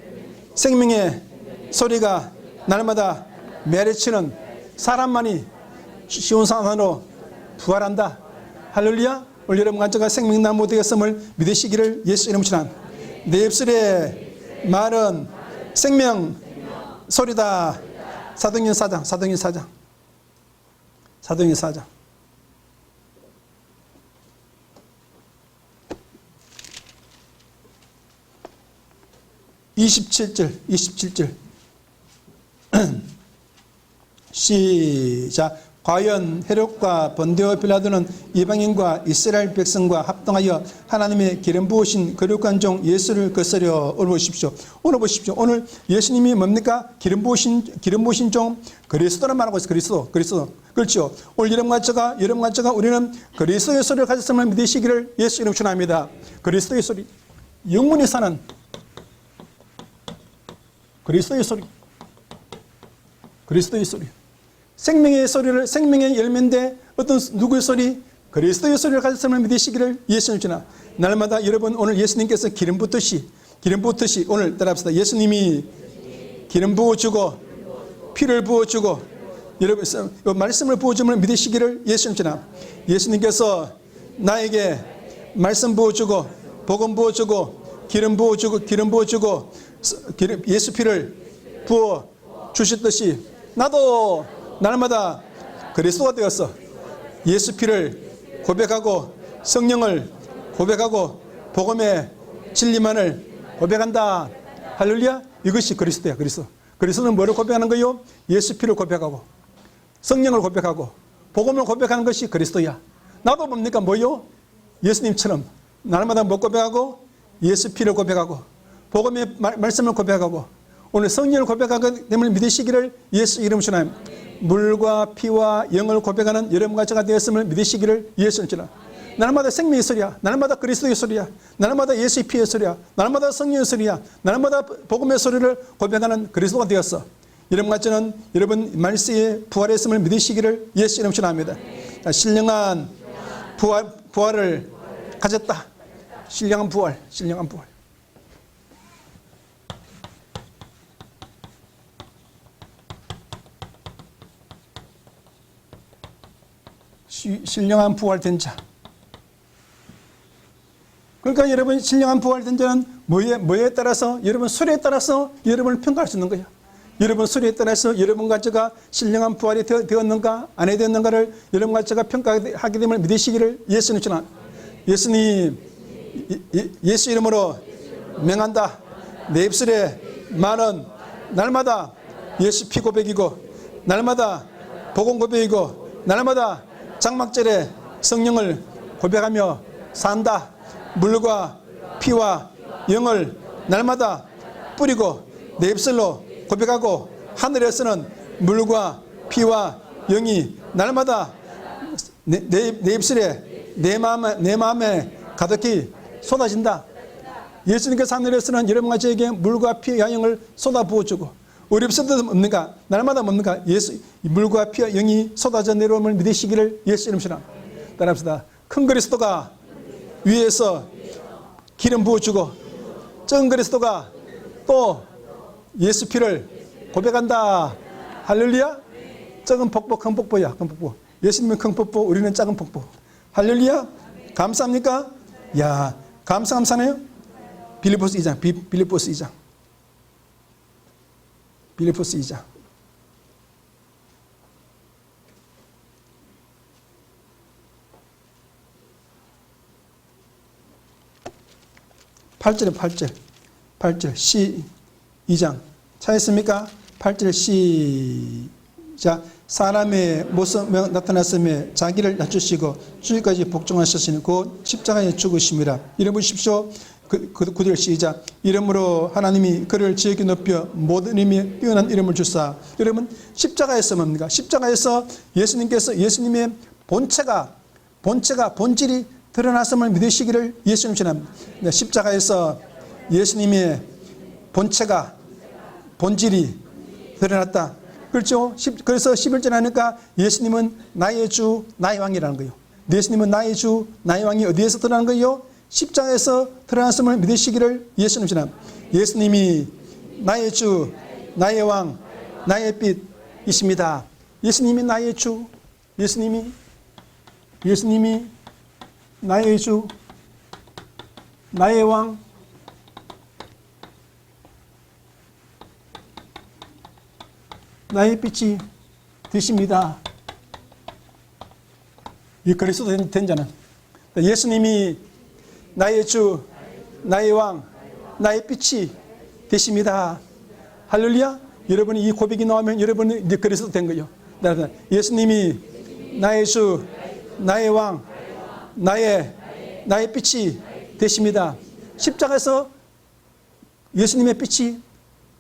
생명의 소리가 날마다 매래치는 사람만이 쉬운 상황으로 부활한다. 할렐루야. 오늘 여러분과 제가 생명나무 되었음을 믿으시기를 예수 이름 축원합니다. 내 입술의 말은 생명 소리다. 사도행전 4장 27절 시작. 과연 헤롯과 본디오 빌라도는 이방인과 이스라엘 백성과 합동하여 하나님의 기름 부으신 거룩한 종 예수를 거스려. 오늘 보십시오. 오늘 예수님이 뭡니까? 기름 부으신 종 그리스도란 말하고 있어요. 그리스도. 그렇죠. 오늘 여러분과 제가 우리는 그리스도의 소리를 가졌음을 믿으시기를 예수 이름 축원합니다. 그리스도의 소리. 영원히 사는 그리스도의 소리. 생명의 소리를, 생명의 열매인데 누구의 소리? 그리스도의 소리를 가졌음을 믿으시기를 예수님 축원합니다. 날마다 여러분 오늘 예수님께서 기름 붓듯이 오늘 따라합시다. 예수님이 기름 부어주고 피를 부어주고 여러분 말씀을 부어줌을 믿으시기를 예수님 축원합니다. 예수님께서 나에게 말씀 부어주고 복음 부어주고 기름 부어주고 예수 피를 부어 주셨듯이 나도 날마다 그리스도가 되었어. 예수 피를 고백하고 성령을 고백하고 복음의 진리만을 고백한다. 할렐루야. 이것이 그리스도야. 그리스도는 뭐를 고백하는 거요? 예수 피를 고백하고 성령을 고백하고 복음을 고백하는 것이 그리스도야. 나도 뭡니까? 뭐요? 예수님처럼 날마다 뭐 고백하고 예수 피를 고백하고 복음의 말씀을 고백하고 오늘 성령을 고백하게 됨을 믿으시기를 예수 이름 축원합니다. 물과 피와 영을 고백하는 여러분과 제가 되었음을 믿으시기를 예수 이름 축원합니다. 날마다 생명의 소리야. 날마다 그리스도의 소리야. 날마다 예수의 피의 소리야. 날마다 성령의 소리야. 날마다 복음의 소리를 고백하는 그리스도가 되었어. 여러분과 저는 여러분 말씀의 부활했음을 믿으시기를 예수 이름 축원합니다. 신령한 부활을 가졌다. 신령한 부활. 신령한 부활된 자. 그러니까 여러분 신령한 부활된 자는 뭐에 따라서 여러분 소리에 따라서 여러분을 평가할 수 있는 거예요. 여러분 소리에 따라서 여러분과 제가 신령한 부활이 되었는가 안 되었는가를 여러분과 제가 평가하게 됨을 믿으시기를 예수님 축원합니다. 예수님 예수 이름으로 명한다. 내 입술에 말은 날마다 예수 피 고백이고 날마다 복음 고백이고 날마다 장막절에 성령을 고백하며 산다. 물과 피와 영을 날마다 뿌리고 내 입술로 고백하고 하늘에서는 물과 피와 영이 날마다 내 입술에 내 마음에 가득히 쏟아진다. 예수님께서 하늘에서는 여러분과 저에게 물과 피와 영을 쏟아 부어주고 우리 입술도 뭡니까? 날마다 뭡니까? 물과 피와 영이 쏟아져 내려옴을 믿으시기를 예수 이름으로 따라합시다. 큰 그리스도가 위에서 기름 부어주고 작은 그리스도가 또 예수 피를 고백한다. 할렐루야. 작은 폭포 큰 폭포야. 큰 폭포. 예수님은 큰 폭포 우리는 작은 폭포. 할렐루야. 감사합니까? 야, 감사네요. 빌립보스 2장. 빌립보스 2장. 빌립보스 2장. 8절에 8절 시 2장 찾았습니까? 8절 시작. 사람의 모습 나타났음에 자기를 낮추시고 주기까지 복종하셨으니 곧 십자가에 죽으심이라. 이름 보십시오. 그 9절 시작. 이름으로 하나님이 그를 지극히 높여 모든 힘에 뛰어난 이름을 주사. 여러분 십자가에서 뭡니까? 십자가에서 예수님의 본질이 드러났음을 믿으시기를 예수님 전합니다. 십자가에서 예수님의 본질이 드러났다. 그렇죠? 그래서 11절 하니까 예수님은 나의 주, 나의 왕이라는 거예요. 예수님은 나의 주, 나의 왕이 어디에서 드러난 거예요? 십자가에서 드러났음을 믿으시기를 예수님 전합니다. 예수님이 나의 주, 나의 왕, 나의 빛이십니다. 예수님이 나의 주, 예수님이 나의 주, 나의 왕, 나의 빛이 되십니다. 이 그리스도 된 자는 예수님이 나의 주, 나의 왕, 나의 빛이 되십니다. 할렐루야. 여러분이 이 고백이 나오면 여러분은 이제 그리스도 된 거예요. 예수님이 나의 주, 나의 왕, 나의 빛이 되십니다. 십자가에서 예수님의 빛이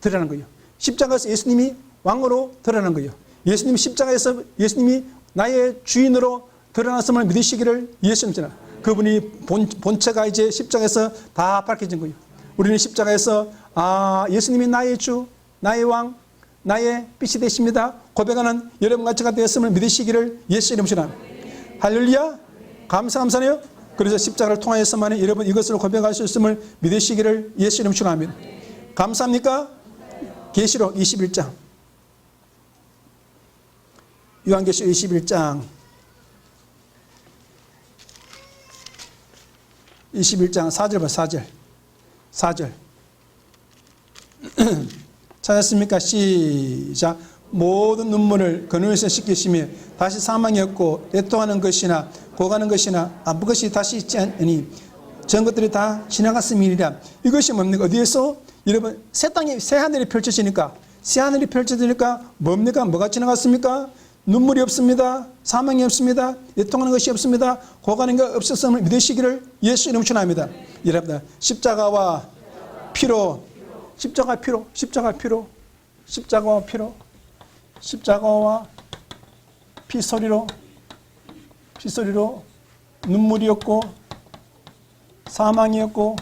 드러나는 거예요. 십자가에서 예수님이 왕으로 드러나는 거예요. 예수님 십자가에서 예수님이 나의 주인으로 드러났음을 믿으시기를 예수님 전하. 그분이 본체가 이제 십자가에서 다 밝혀진 거예요. 우리는 십자가에서 예수님이 나의 주, 나의 왕, 나의 빛이 되십니다. 고백하는 여러분과 저가 되었음을 믿으시기를 예수 이름으로 전하. 할렐루야. 감사하네요. 그래서 십자가를 통하여서만 여러분 이것을 고백할 수 있음을 믿으시기를 예수 이름으로 축원합니다. 감사합니까? 계시록 21장. 요한계시록 21장 4절 봐. 4절 찾았습니까? 시작. 모든 눈물을 그 눈에서 씻기시며 다시 사망이 없고 애통하는 것이나 고가는 것이나 아픈 것이 다시 있지 않으니 전 것들이 다 지나갔음이니라. 이것이 뭡니까? 어디에서? 여러분 새 하늘이 펼쳐지니까 뭡니까? 뭐가 지나갔습니까? 눈물이 없습니다. 사망이 없습니다. 애통하는 것이 없습니다. 고가는 것 없었음을 믿으시기를 예수 이름으로 축원합니다. 여러분 십자가와 피로 십자가와 피소리로 눈물이 없고 사망이 없고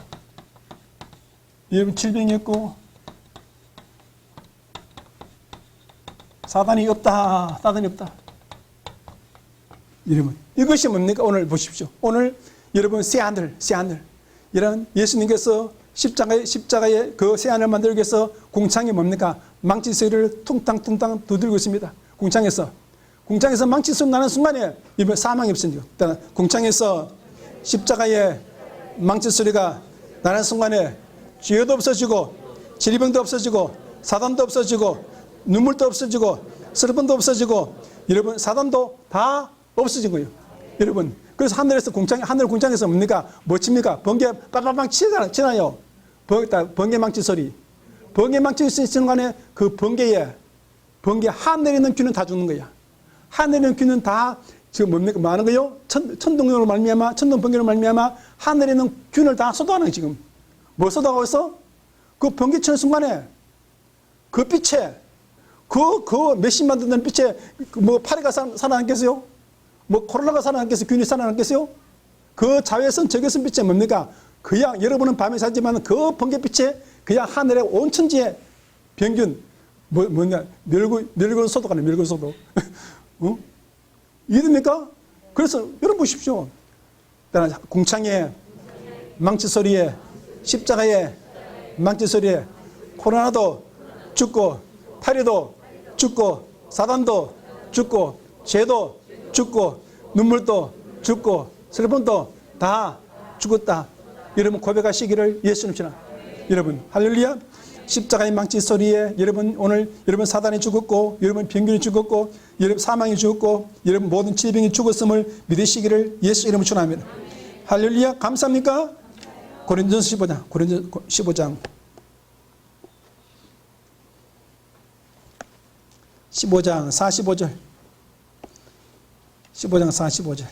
질병이 없고 사단이 없다. 여러분 이것이 뭡니까? 오늘 보십시오. 오늘 여러분 새하늘 이런 예수님께서 십자가의 그 새하늘 만들기 위해서 공창이 뭡니까? 망치 소리를 퉁탕 두들고 있습니다. 공창에서 망치 소리 나는 순간에 이번 사망이 없습니다. 공창에서 십자가의 망치 소리가 나는 순간에 죄도 없어지고 질병도 없어지고 사단도 없어지고 눈물도 없어지고 슬픔도 없어지고 여러분 사단도 다 없어진 거예요. 여러분 그래서 하늘 공창에서 뭡니까? 뭐 칩니까? 번개 빵빵빵 치나요. 번개 망치 소리. 번개 망치 쓰는 간에 그 번개 하늘에 있는 귀는 다 죽는 거야. 하늘에 있는 귀는 다 지금 뭡니까? 많은 거요? 천둥으로 말미암아, 천둥 번개로 말미암아 하늘에 있는 균을 다 쏟아가는 거예요, 지금. 뭐 쏟아가고 있어? 그 번개 치는 순간에 그 빛에 그 몇십만 년 된 빛에 뭐 파리가 살아남겠어요? 뭐 코로나가 살아남겠어요? 균이 살아남겠어요? 그 자외선 적외선 빛에 뭡니까? 그냥 여러분은 밤에 살지만 그 번개빛에 그냥 하늘의 온 천지에 병균 뭐냐 멸군 소도가 아니에요. 멸군 소도. 어? 이해됩니까? 그래서 여러분 보십시오. 공창에 망치 소리에 십자가에 망치 소리에 코로나도 죽고 파리도 죽고 사단도 죽고 죄도 죽고 눈물도 죽고 슬픔도 다 죽었다. 여러분 고백하시기를 예수님 시나 여러분 할렐루야. 십자가의 망치 소리에 여러분 오늘 여러분 사단이 죽었고 여러분 병균이 죽었고 여러분 사망이 죽었고 여러분 모든 질병이 죽었음을 믿으시기를 예수 이름으로 축원합니다. 할렐루야. 감사합니까? 고린도전서 15장 45절 15장 45절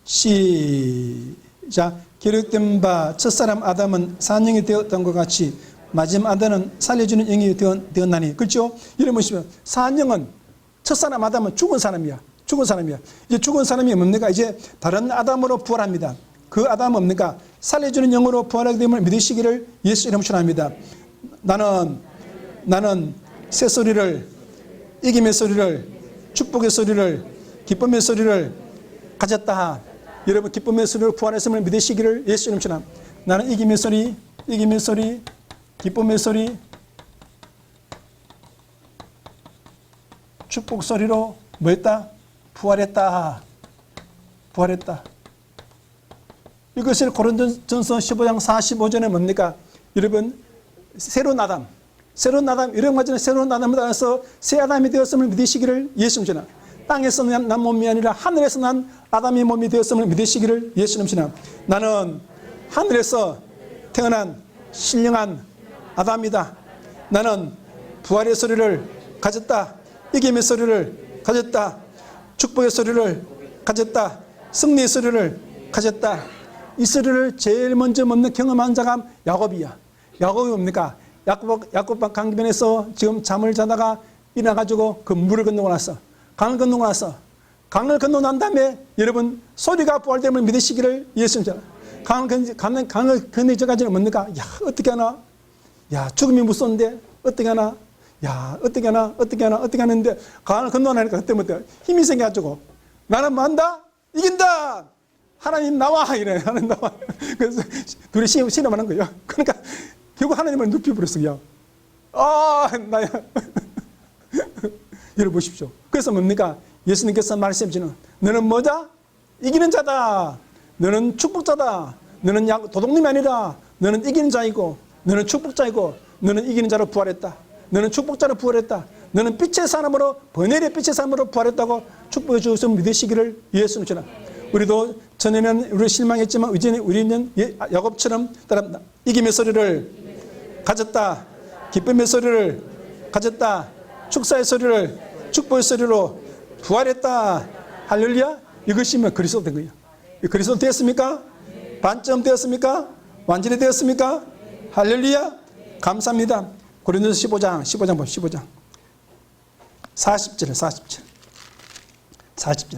시작. 기록된 바 첫사람 아담은 산영이 되었던 것 같이 마지막 아담은 살려주는 영이 되었나니. 그렇죠? 이런 보시면 산영은 첫사람 아담은 죽은 사람이야. 죽은 사람이야. 이제 죽은 사람이 뭡니까? 이제 다른 아담으로 부활합니다. 그 아담은 뭡니까? 살려주는 영으로 부활하게 됨을 믿으시기를 예수 이름으로 축원합니다. 나는 새 소리를 이김의 소리를 축복의 소리를 기쁨의 소리를 가졌다. 여러분 기쁨의 소리로 부활했음을 믿으시기를 예수 이름으로 축원합니다. 나는 이김의 소리 기쁨의 소리 축복 소리로 뭐했다? 부활했다. 이것을 고린도전서 15장 45절에 뭡니까? 여러분 새로운 아담 이런 것처럼 새로운 아담을 따라서 새 아담이 되었음을 믿으시기를 예수님 주나. 땅에서 난 몸이 아니라 하늘에서 난 아담의 몸이 되었음을 믿으시기를 예수님 주나. 나는 하늘에서 태어난 신령한 아담이다. 나는 부활의 소리를 가졌다. 이김의 소리를 가졌다. 축복의 소리를 가졌다. 승리의 소리를 가졌다. 이 소리를 제일 먼저 먹는 경험한 자가 야곱이야. 야곱이 뭡니까? 야곱 강변에서 지금 잠을 자다가 일어나가지고 그 물을 건너고 났어. 강을 건너고 났어. 강을 건너고 난 다음에 여러분 소리가 부활됨을 믿으시기를 예수님 잘. 강을 건너져가지고 뭡니까? 야 어떻게 하나? 야 죽음이 무서운데 어떻게 하나? 야 어떻게 하는데 강을 건너나니까 그때부터 힘이 생겨가지고 나는 뭐 한다? 이긴다. 하나님 나와 이래. 하나님 나와. 그래서 둘이 실험하는 거예요. 그러니까 결국 하나님을 눕혀버렸어요. 나야. 여러분 보십시오. 그래서 뭡니까? 예수님께서 말씀하시는 너는 뭐다? 이기는 자다. 너는 축복자다. 너는 도둑님이 아니라 너는 이기는 자이고 너는 축복자이고 너는 이기는 자로 부활했다. 너는 축복자로 부활했다. 너는 빛의 사람으로 번뇌의 빛의 사람으로 부활했다고 축복해 주셔서 믿으시기를 예수님 주나. 우리도 전에는 우리 실망했지만 이제는 우리는 야곱처럼 이김의 소리를 가졌다. 기쁨의 소리를 가졌다. 축사의 소리를 축복의 소리로 부활했다. 할렐루야. 이것이 그리스도 된 거예요. 그리스도 되었습니까? 반점 되었습니까? 완전히 되었습니까? 할렐루야. 감사합니다. 고린도서 15장 40절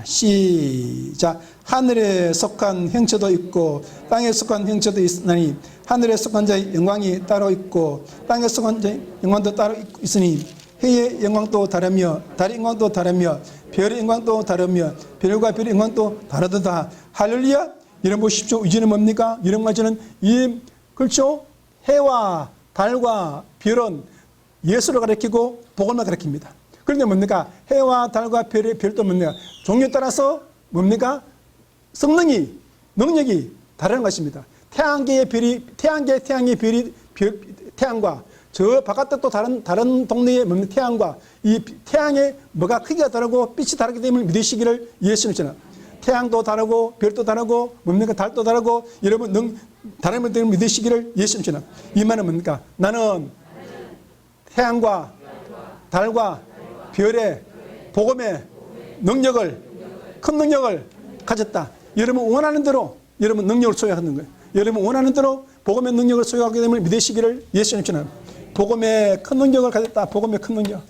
시작. 하늘에 속한 형체도 있고 땅에 속한 형체도 있으니 하늘에 속한 자의 영광이 따로 있고 땅에 속한 자의 영광도 따로 있으니 해의 영광도 다르며 달의 영광도 다르며 별의 영광도 다르며 별과 별의 영광도 다르다. 할렐루야. 이런 보십시오. 이제는 뭡니까? 이런 것은 그렇죠? 해와 달과 별은 예수를 가리키고 복음을 가리킵니다. 그런데 뭡니까? 해와 달과 별도 뭡니까? 종류에 따라서 뭡니까? 성능이, 능력이 다른 것입니다. 태양의 별이 태양과 저 바깥에 또 다른 동네의 뭡니까? 태양과 이 태양의 뭐가 크기가 다르고 빛이 다르기 때문에 믿으시기를 예수님 전하. 태양도 다르고 별도 다르고 뭡니까? 달도 다르고 여러분 다른 분들 믿으시기를 예수님 전하. 이 말은 뭡니까? 나는 태양과 달과 별의 복음의 능력을 큰 능력을 가졌다. 여러분 원하는 대로 여러분 능력을 소유하는 거예요. 여러분 원하는 대로 복음의 능력을 소유하게 되면 믿으시기를 예수님 주는 복음의 큰 능력을 가졌다. 복음의 큰 능력.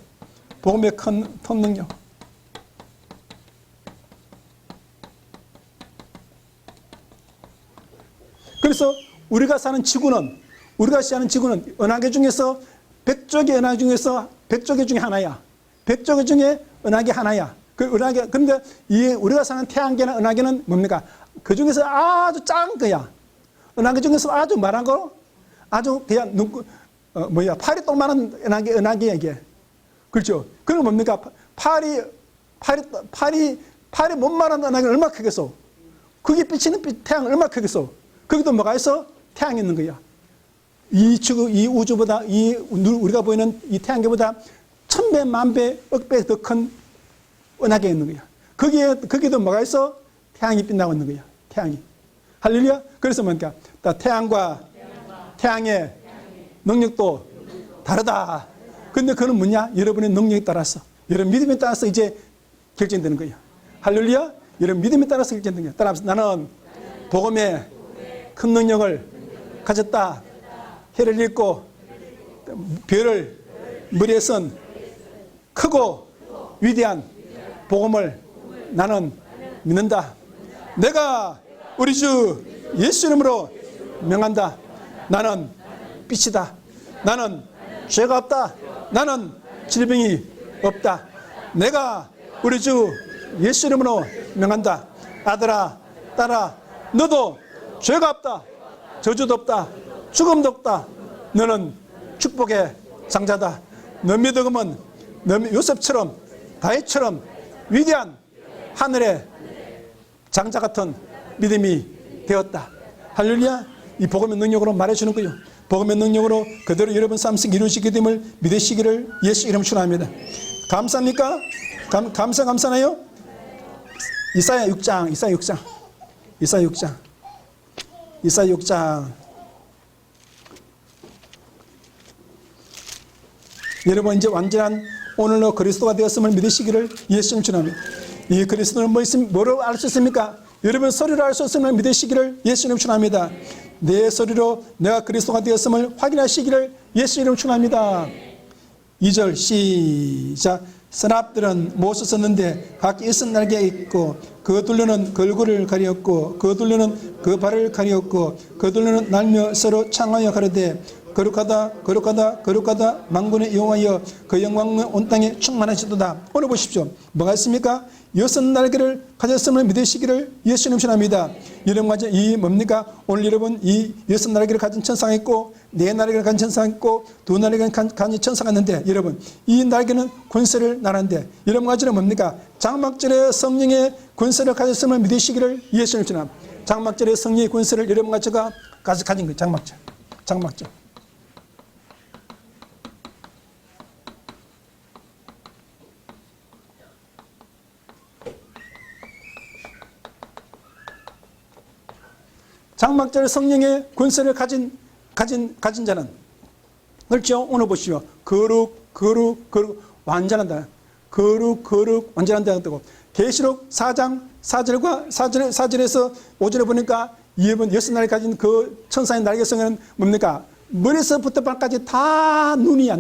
복음의 큰 능력. 그래서 우리가 사는 지구는 은하계 중에서 100조개 은하계 중에서 100조개 중에 하나야. 100조개 중에 은하계 하나야. 그 은하계, 그런데 이 우리가 사는 태양계나 은하계는 뭡니까? 그 중에서 아주 작은 거야. 은하계 중에서 아주 말한 거, 아주 그냥 팔이 똥만한 은하계 이게. 그렇죠? 그건 뭡니까? 팔이 못만한 은하계는 얼마나 크겠어? 그게 비치는 태양은 얼마나 크겠어? 거기도 뭐가 있어? 태양이 있는 거야. 이 우주보다, 우리가 보이는 이 태양계보다 1000배, 10,000배, 억배 더 큰 은하계가 있는 거야. 거기도 뭐가 있어? 태양이 빛나고 있는 거야. 태양이. 할렐루야? 그래서 뭡니까? 태양과 태양의 능력도 다르다. 근데 그건 뭐냐? 여러분의 능력에 따라서, 여러분 믿음에 따라서 이제 결정되는 거야. 할렐루야? 여러분 믿음에 따라서 결정되는 거야. 따라서 나는 복음의 큰 능력을 가졌다. 해를 읽고 별을 머리에 쓴 크고 위대한 복음을 나는 믿는다. 내가 우리 주 예수 이름으로 명한다. 나는 빛이다. 나는 죄가 없다. 나는 질병이 없다. 내가 우리 주 예수 이름으로 명한다. 아들아, 딸아, 너도 죄가 없다. 저주도 없다. 죽음도 없다. 너는 축복의 장자다. 너 믿음은 요셉처럼 다윗처럼 위대한 하늘의 장자 같은 믿음이 되었다. 할렐루야. 이 복음의 능력으로 말해주는 거예요. 복음의 능력으로 그대로 여러분 삶 속에 이루어지게 됨을 믿으시기를 예수 이름 축원합니다. 감사합니까? 감사나요? 이사야 6장. 여러분 이제 완전한 오늘로 그리스도가 되었음을 믿으시기를 예수님 축원합니다. 이 그리스도는 뭐로 알 수 있습니까? 여러분 소리로 알 수 있음을 믿으시기를 예수님 축원합니다. 내 소리로 내가 그리스도가 되었음을 확인하시기를 예수님 축원합니다. 2절 시작. 선압들은 못을 썼는데 각기 일선 날개가 있고 그 둘레는 그 얼굴을 가리었고 그 둘레는 그 발을 가리었고 그 둘레는 날며 서로 창하여 가로되 거룩하다 만군의 여호와여 그 영광은 온 땅에 충만하시도다. 오늘 보십시오. 뭐가 있습니까? 여섯 날개를 가졌음을 믿으시기를 예수님 축원합니다. 여러분 가진 이 뭡니까? 오늘 여러분 이 여섯 날개를 가진 천사가 있고 네 날개를 가진 천사가 있고 두 날개를 가진 천사가 있는데 여러분 이 날개는 권세를 나라는데 여러분 가지는 뭡니까? 장막절에 성령의 권세를 가졌음을 믿으시기를 예수님 축원합니다. 장막절에 성령의 권세를 여러분 가지가 가진 거예요. 장막절. 장막절 성령의 권세를 가진 자는 그렇죠? 오늘 보시오. 거룩 완전한다. 거룩 완전한다. 계시록 4장 4절에서 5절에 보니까 이번 여섯 날에 가진 그 천사의 날개성에는 뭡니까? 머리에서부터 발까지 다 눈이야.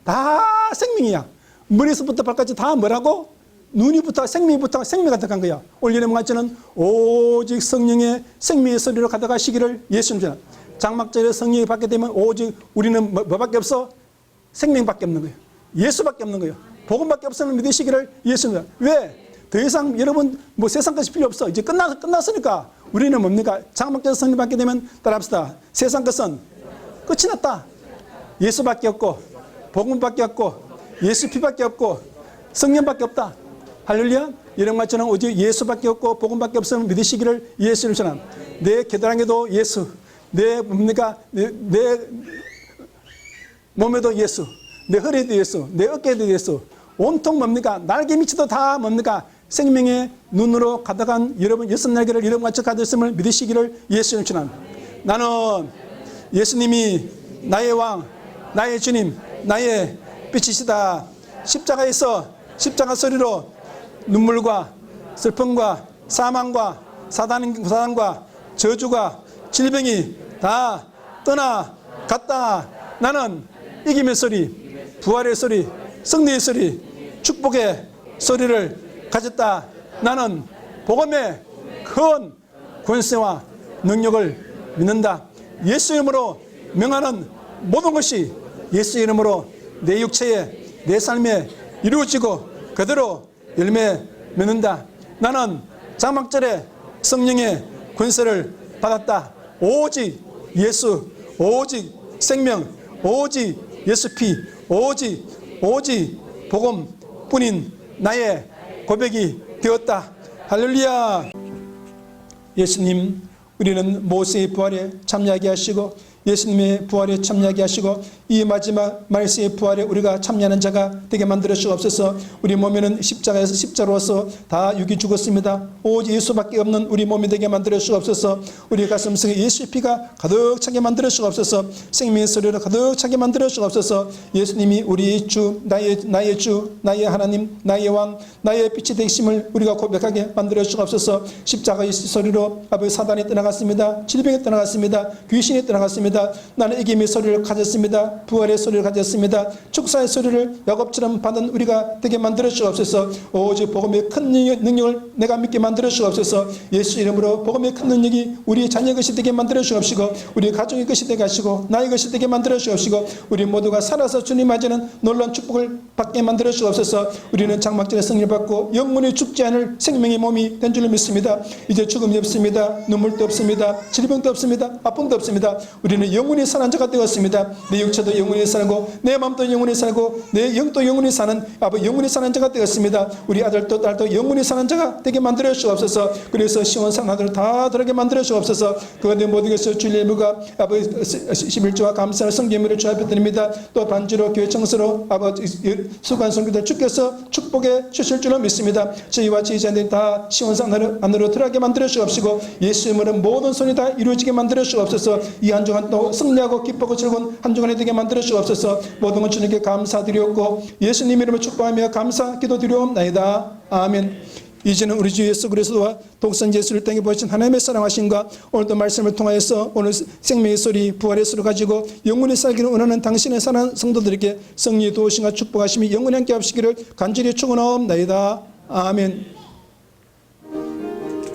다 생명이야. 머리에서부터 발까지 다 뭐라고? 눈이부터 생명부터 생명이 가득한 거야. 오늘 여러분 같이는 오직 성령의 생명의 소리로 가득하시기를 예수님 전 장막절에 성령이 받게 되면 오직 우리는 뭐밖에 없어? 생명밖에 없는 거예요. 예수밖에 없는 거예요. 복음밖에 없으면 믿으시기를 예수님 전. 왜? 더 이상 여러분 뭐 세상 것이 필요 없어. 이제 끝났으니까 우리는 뭡니까? 장막절에 성령 받게 되면 따라합시다. 세상 것은 끝이 났다. 예수밖에 없고 복음밖에 없고 예수 피밖에 없고 성령밖에 없다. 할렐루야. 이런 것처럼 오직 예수밖에 없고 복음밖에 없으면 믿으시기를 예수를 전함. 내 겨드랑이도 예수, 내 뭡니까? 내 몸에도 예수, 내 허리에도 예수, 내 어깨에도 예수. 온통 뭡니까? 날개 밑에도 다 뭡니까? 생명의 눈으로 가득한 여러분 여섯 날개를 여러분 같이 가졌음을 믿으시기를 예수를 전함. 나는 예수님이 나의 왕, 나의 주님, 나의 빛이시다. 십자가에서 십자가 소리로 눈물과 슬픔과 사망과 사단과 저주가 질병이 다 떠나갔다. 나는 이김의 소리, 부활의 소리, 승리의 소리, 축복의 소리를 가졌다. 나는 복음의 큰 권세와 능력을 믿는다. 예수 이름으로 명하는 모든 것이 예수 이름으로 내 육체에 내 삶에 이루어지고 그대로 열매 맺는다. 나는 장막절에 성령의 권세를 받았다. 오직 예수, 오직 생명, 오직 예수 피, 오직 복음뿐인 나의 고백이 되었다. 할렐루야. 예수님, 우리는 모세의 부활에 참여하게 하시고 예수님의 부활에 참여하게 하시고 이 마지막 말세의 부활에 우리가 참여하는 자가 되게 만들어 주옵소서. 우리 몸에는 십자가에서 십자로서 다 육이 죽었습니다. 오직 예수밖에 없는 우리 몸이 되게 만들어 주옵소서. 우리 가슴 속에 예수의 피가 가득 차게 만들어 주옵소서. 생명의 소리로 가득 차게 만들어 주옵소서. 예수님이 우리의 주, 나의 주, 나의 하나님, 나의 왕, 나의 빛이 되심을 우리가 고백하게 만들어 주옵소서. 십자가의 소리로 아버지 사단이 떠나갔습니다. 질병이 떠나갔습니다. 귀신이 떠나갔습니다. 나는 이김의 소리를 가졌습니다. 부활의 소리를 가졌습니다. 축사의 소리를 야곱처럼 받은 우리가 되게 만들어 주옵소서. 오직 복음의 큰 능력을 내가 믿게 만들어 주옵소서. 예수 이름으로 복음의 큰 능력이 우리 자녀의 것이 되게 만들어 주옵시고 우리 가족의 것이 되게 하시고 나의 것이 되게 만들어 주옵시고 우리 모두가 살아서 주님 맞이하는 놀라운 축복을 받게 만들어 주옵소서. 우리는 장막절의 승리를 받고 영원히 죽지 않을 생명의 몸이 된 줄로 믿습니다. 이제 죽음이 없습니다. 눈물도 없습니다. 질병도 없습니다. 아픔도 없습니다. 우리는 영원히 사는 자가 되었습니다. 내 육체도 영원히 살고 내 마음도 영원히 살고 내 영도 영원히 사는 아버지 영원히 사는 자가 되었습니다. 우리 아들도 딸도 영원히 사는 자가 되게 만들어 주옵소서. 그래서 시원산 아들을 다 들어게 만들어 주옵소서. 그런데 모든 것을 주의 예물과 아버지 11조와 감사의 성제물을 주 앞에 드립니다. 또 반주로 교회 청소로 아버지 수고한 성도들 주께서 축복해 주실 줄로 믿습니다. 저희와 제자들이 다 시원산 안으로 들어가게 만들어 주옵시고 예수 이름으로 모든 손이 다 이루어지게 만들어 주옵소서. 이 한 주간 또 승리하고 기쁘고 즐거운 한 주간이 되게 만들어 주옵소서. 모든 것 주님께 감사드리옵고 예수님 이름으로 축복하며 감사 기도드리옵나이다. 아멘. 이제는 우리 주 예수 그리스도와 독생 예수를 땅에 보이신 하나님의 사랑하심과 오늘도 말씀을 통하여서 오늘 생명의 소리 부활의 소리를 가지고 영원히 살기를 원하는 당신의 사랑하는 성도들에게 승리 도우심과 축복하심이 영원히 함께 하시기를 간절히 축원하옵나이다. 아멘.